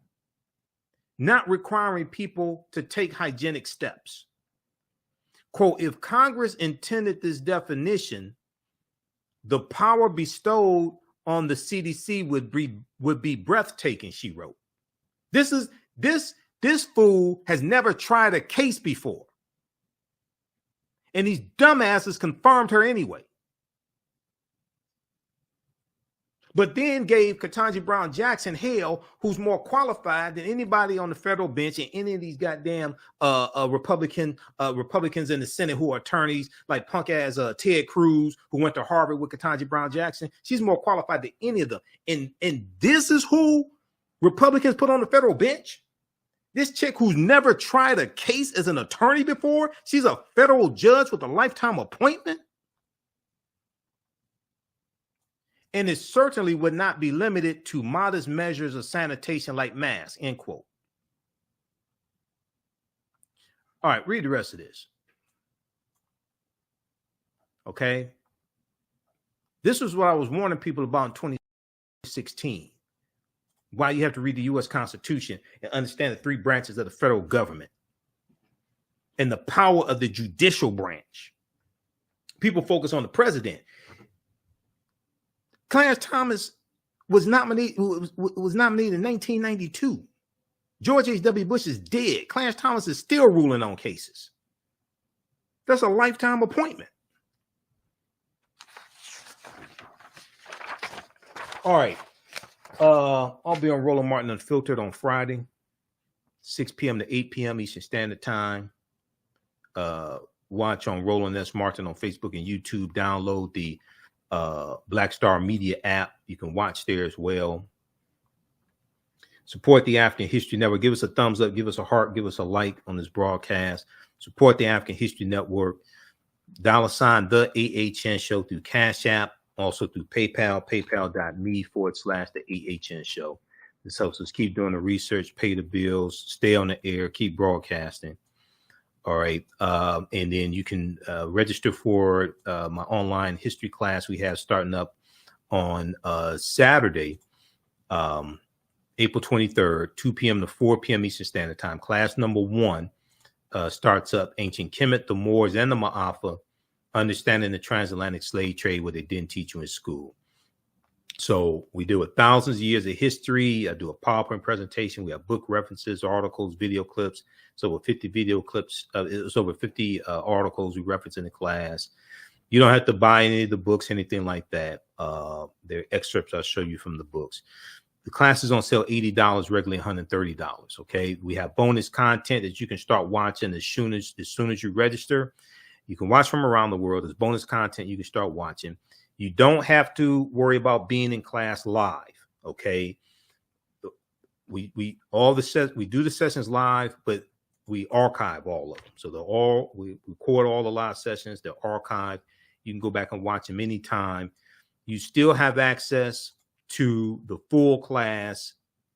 not requiring people to take hygienic steps. Quote, if Congress intended this definition, the power bestowed on the CDC would be breathtaking, she wrote. This fool has never tried a case before. And these dumbasses confirmed her anyway. But then gave Ketanji Brown Jackson hell, who's more qualified than anybody on the federal bench and any of these goddamn Republicans in the Senate who are attorneys, like punk ass Ted Cruz, who went to Harvard with Ketanji Brown Jackson. She's more qualified than any of them. And this is who Republicans put on the federal bench? This chick who's never tried a case as an attorney before, she's a federal judge with a lifetime appointment? And it certainly would not be limited to modest measures of sanitation like masks, end quote. All right, read the rest of this. Okay. This is what I was warning people about in 2016. Why you have to read the U.S. Constitution and understand the three branches of the federal government and the power of the judicial branch. People focus on the president. Clarence Thomas was nominated in 1992. George H.W. Bush is dead. Clarence Thomas is still ruling on cases. That's a lifetime appointment. All right. I'll be on Roland Martin Unfiltered on Friday, 6 p.m. to 8 p.m. Eastern Standard Time. Watch on Roland S. Martin on Facebook and YouTube. Download the Black Star Media app. You can watch there as well. Support the African History Network. Give us a thumbs up, give us a heart, give us a like on this broadcast. Support the African History Network. $, the AHN Show through Cash App, also through PayPal, paypal.me/the AHN Show. This helps us keep doing the research, pay the bills, stay on the air, keep broadcasting. All right. And then you can register for my online history class we have starting up on Saturday, April 23rd, 2 p.m. to 4 p.m. Eastern Standard Time. Class number 1 starts up Ancient Kemet, the Moors, and the Maafa, Understanding the Transatlantic Slave Trade, what they didn't teach you in school. So we deal with thousands of years of history. I do a PowerPoint presentation. We have book references, articles, video clips. So over 50 video clips. It's over 50 articles we reference in the class. You don't have to buy any of the books, anything like that. They're excerpts I'll show you from the books. The class is on sale $80, regularly $130. Okay. We have bonus content that you can start watching as soon as you register. You can watch from around the world. There's bonus content you can start watching. You don't have to worry about being in class live. Okay. We do the sessions live, but we archive all of them. So we record all the live sessions. They're archived. You can go back and watch them anytime. You still have access to the full class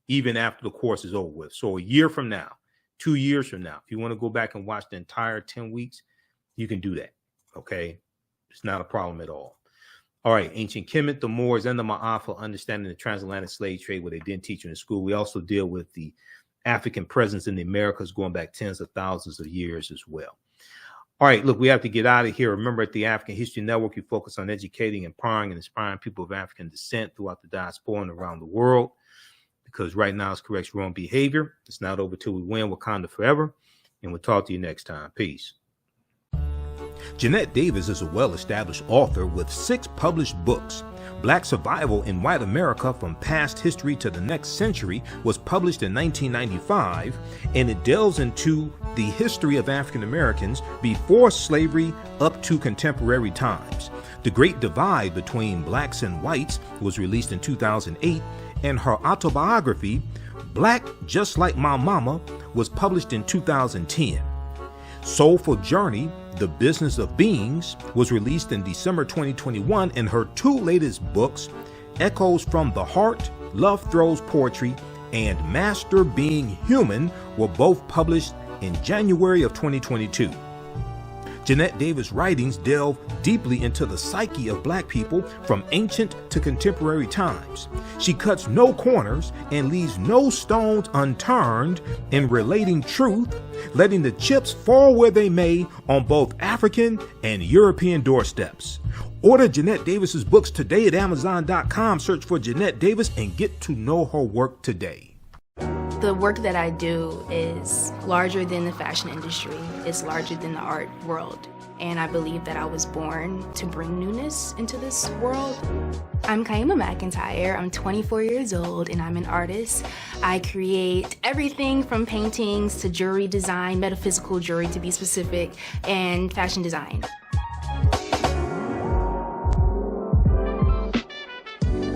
even after the course is over with. So a year from now, 2 years from now, if you want to go back and watch the entire 10 weeks, you can do that. Okay. It's not a problem at all. All right. Ancient Kemet, the Moors, and the Maafa, Understanding the Transatlantic Slave Trade, what they didn't teach you in school. We also deal with the African presence in the Americas going back tens of thousands of years as well. All right, look, we have to get out of here. Remember, at the African History Network, we focus on educating, empowering, and inspiring people of African descent throughout the diaspora and around the world, because right now it's corrects wrong behavior. It's not over till we win. Wakanda forever. And we'll talk to you next time. Peace. Jeanette Davis is a well-established author with 6 published books. Black Survival in White America from Past History to the Next Century was published in 1995, and it delves into the history of African Americans before slavery up to contemporary times. The Great Divide Between Blacks and Whites was released in 2008, and her autobiography, Black Just Like My Mama, was published in 2010. Soulful Journey, The Business of Beings, was released in December 2021, and her 2 latest books, Echoes from the Heart, Love Throws Poetry, and Master Being Human were both published in January of 2022. Jeanette Davis' writings delve deeply into the psyche of Black people from ancient to contemporary times. She cuts no corners and leaves no stones unturned in relating truth, letting the chips fall where they may on both African and European doorsteps. Order Jeanette Davis's books today at Amazon.com. Search for Jeanette Davis and get to know her work today. The work that I do is larger than the fashion industry. It's larger than the art world. And I believe that I was born to bring newness into this world. I'm Kaima McIntyre. I'm 24 years old and I'm an artist. I create everything from paintings to jewelry design, metaphysical jewelry to be specific, and fashion design.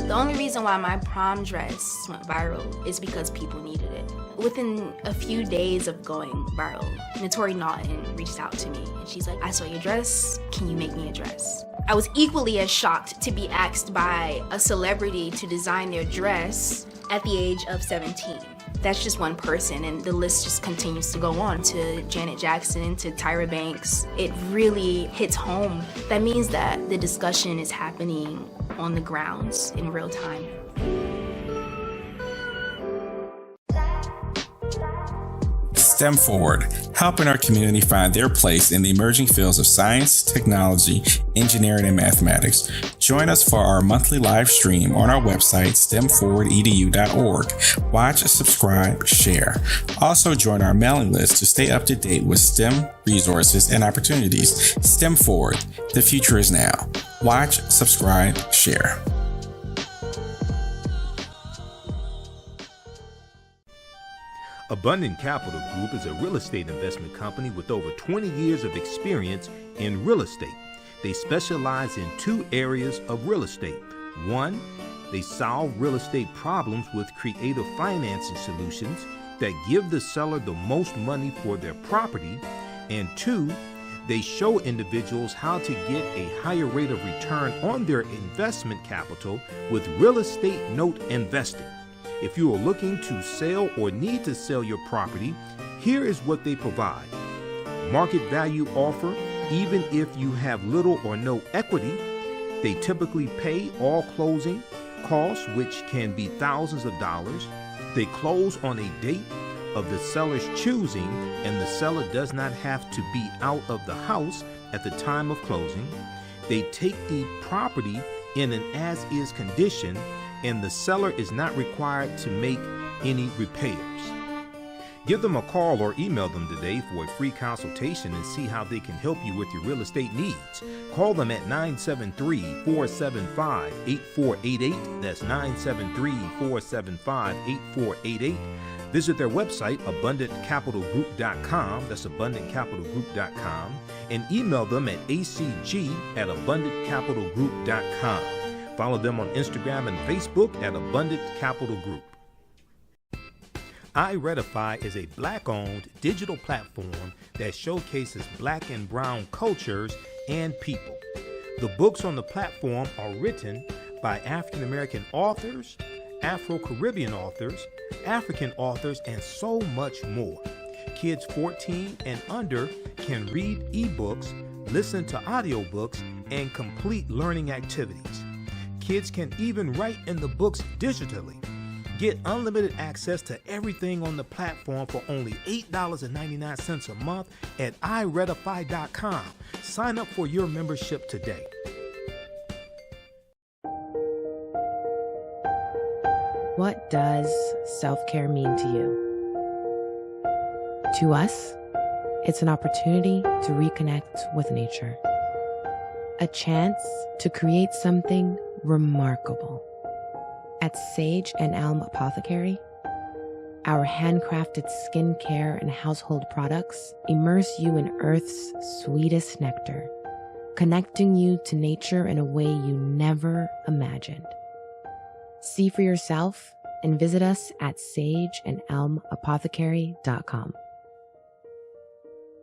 The only reason why my prom dress went viral is because people needed it. Within a few days of going viral, Notori Naughton reached out to me and she's like, I saw your dress, can you make me a dress? I was equally as shocked to be asked by a celebrity to design their dress at the age of 17. That's just one person, and the list just continues to go on to Janet Jackson, to Tyra Banks. It really hits home. That means that the discussion is happening on the grounds in real time. STEM Forward, helping our community find their place in the emerging fields of science, technology, engineering, and mathematics. Join us for our monthly live stream on our website, stemforwardedu.org. Watch, subscribe, share. Also join our mailing list to stay up to date with STEM resources and opportunities. STEM Forward, the future is now. Watch, subscribe, share. Abundant Capital Group is a real estate investment company with over 20 years of experience in real estate. They specialize in two areas of real estate. One, they solve real estate problems with creative financing solutions that give the seller the most money for their property. And two, they show individuals how to get a higher rate of return on their investment capital with real estate note investing. If you are looking to sell or need to sell your property, here is what they provide. Market value offer, even if you have little or no equity. They typically pay all closing costs, which can be thousands of dollars. They close on a date of the seller's choosing, and the seller does not have to be out of the house at the time of closing. They take the property in an as-is condition, and the seller is not required to make any repairs. Give them a call or email them today for a free consultation and see how they can help you with your real estate needs. Call them at 973-475-8488. That's 973-475-8488. Visit their website, abundantcapitalgroup.com. That's abundantcapitalgroup.com. And email them at acg@abundantcapitalgroup.com. Follow them on Instagram and Facebook at Abundant Capital Group. iRedify is a Black-owned digital platform that showcases Black and Brown cultures and people. The books on the platform are written by African American authors, Afro-Caribbean authors, African authors, and so much more. Kids 14 and under can read ebooks, listen to audiobooks, and complete learning activities. Kids can even write in the books digitally. Get unlimited access to everything on the platform for only $8.99 a month at iRedify.com. Sign up for your membership today. What does self-care mean to you? To us, it's an opportunity to reconnect with nature. A chance to create something remarkable. At Sage and Elm Apothecary, our handcrafted skincare and household products immerse you in Earth's sweetest nectar, connecting you to nature in a way you never imagined. See for yourself and visit us at sageandelmapothecary.com.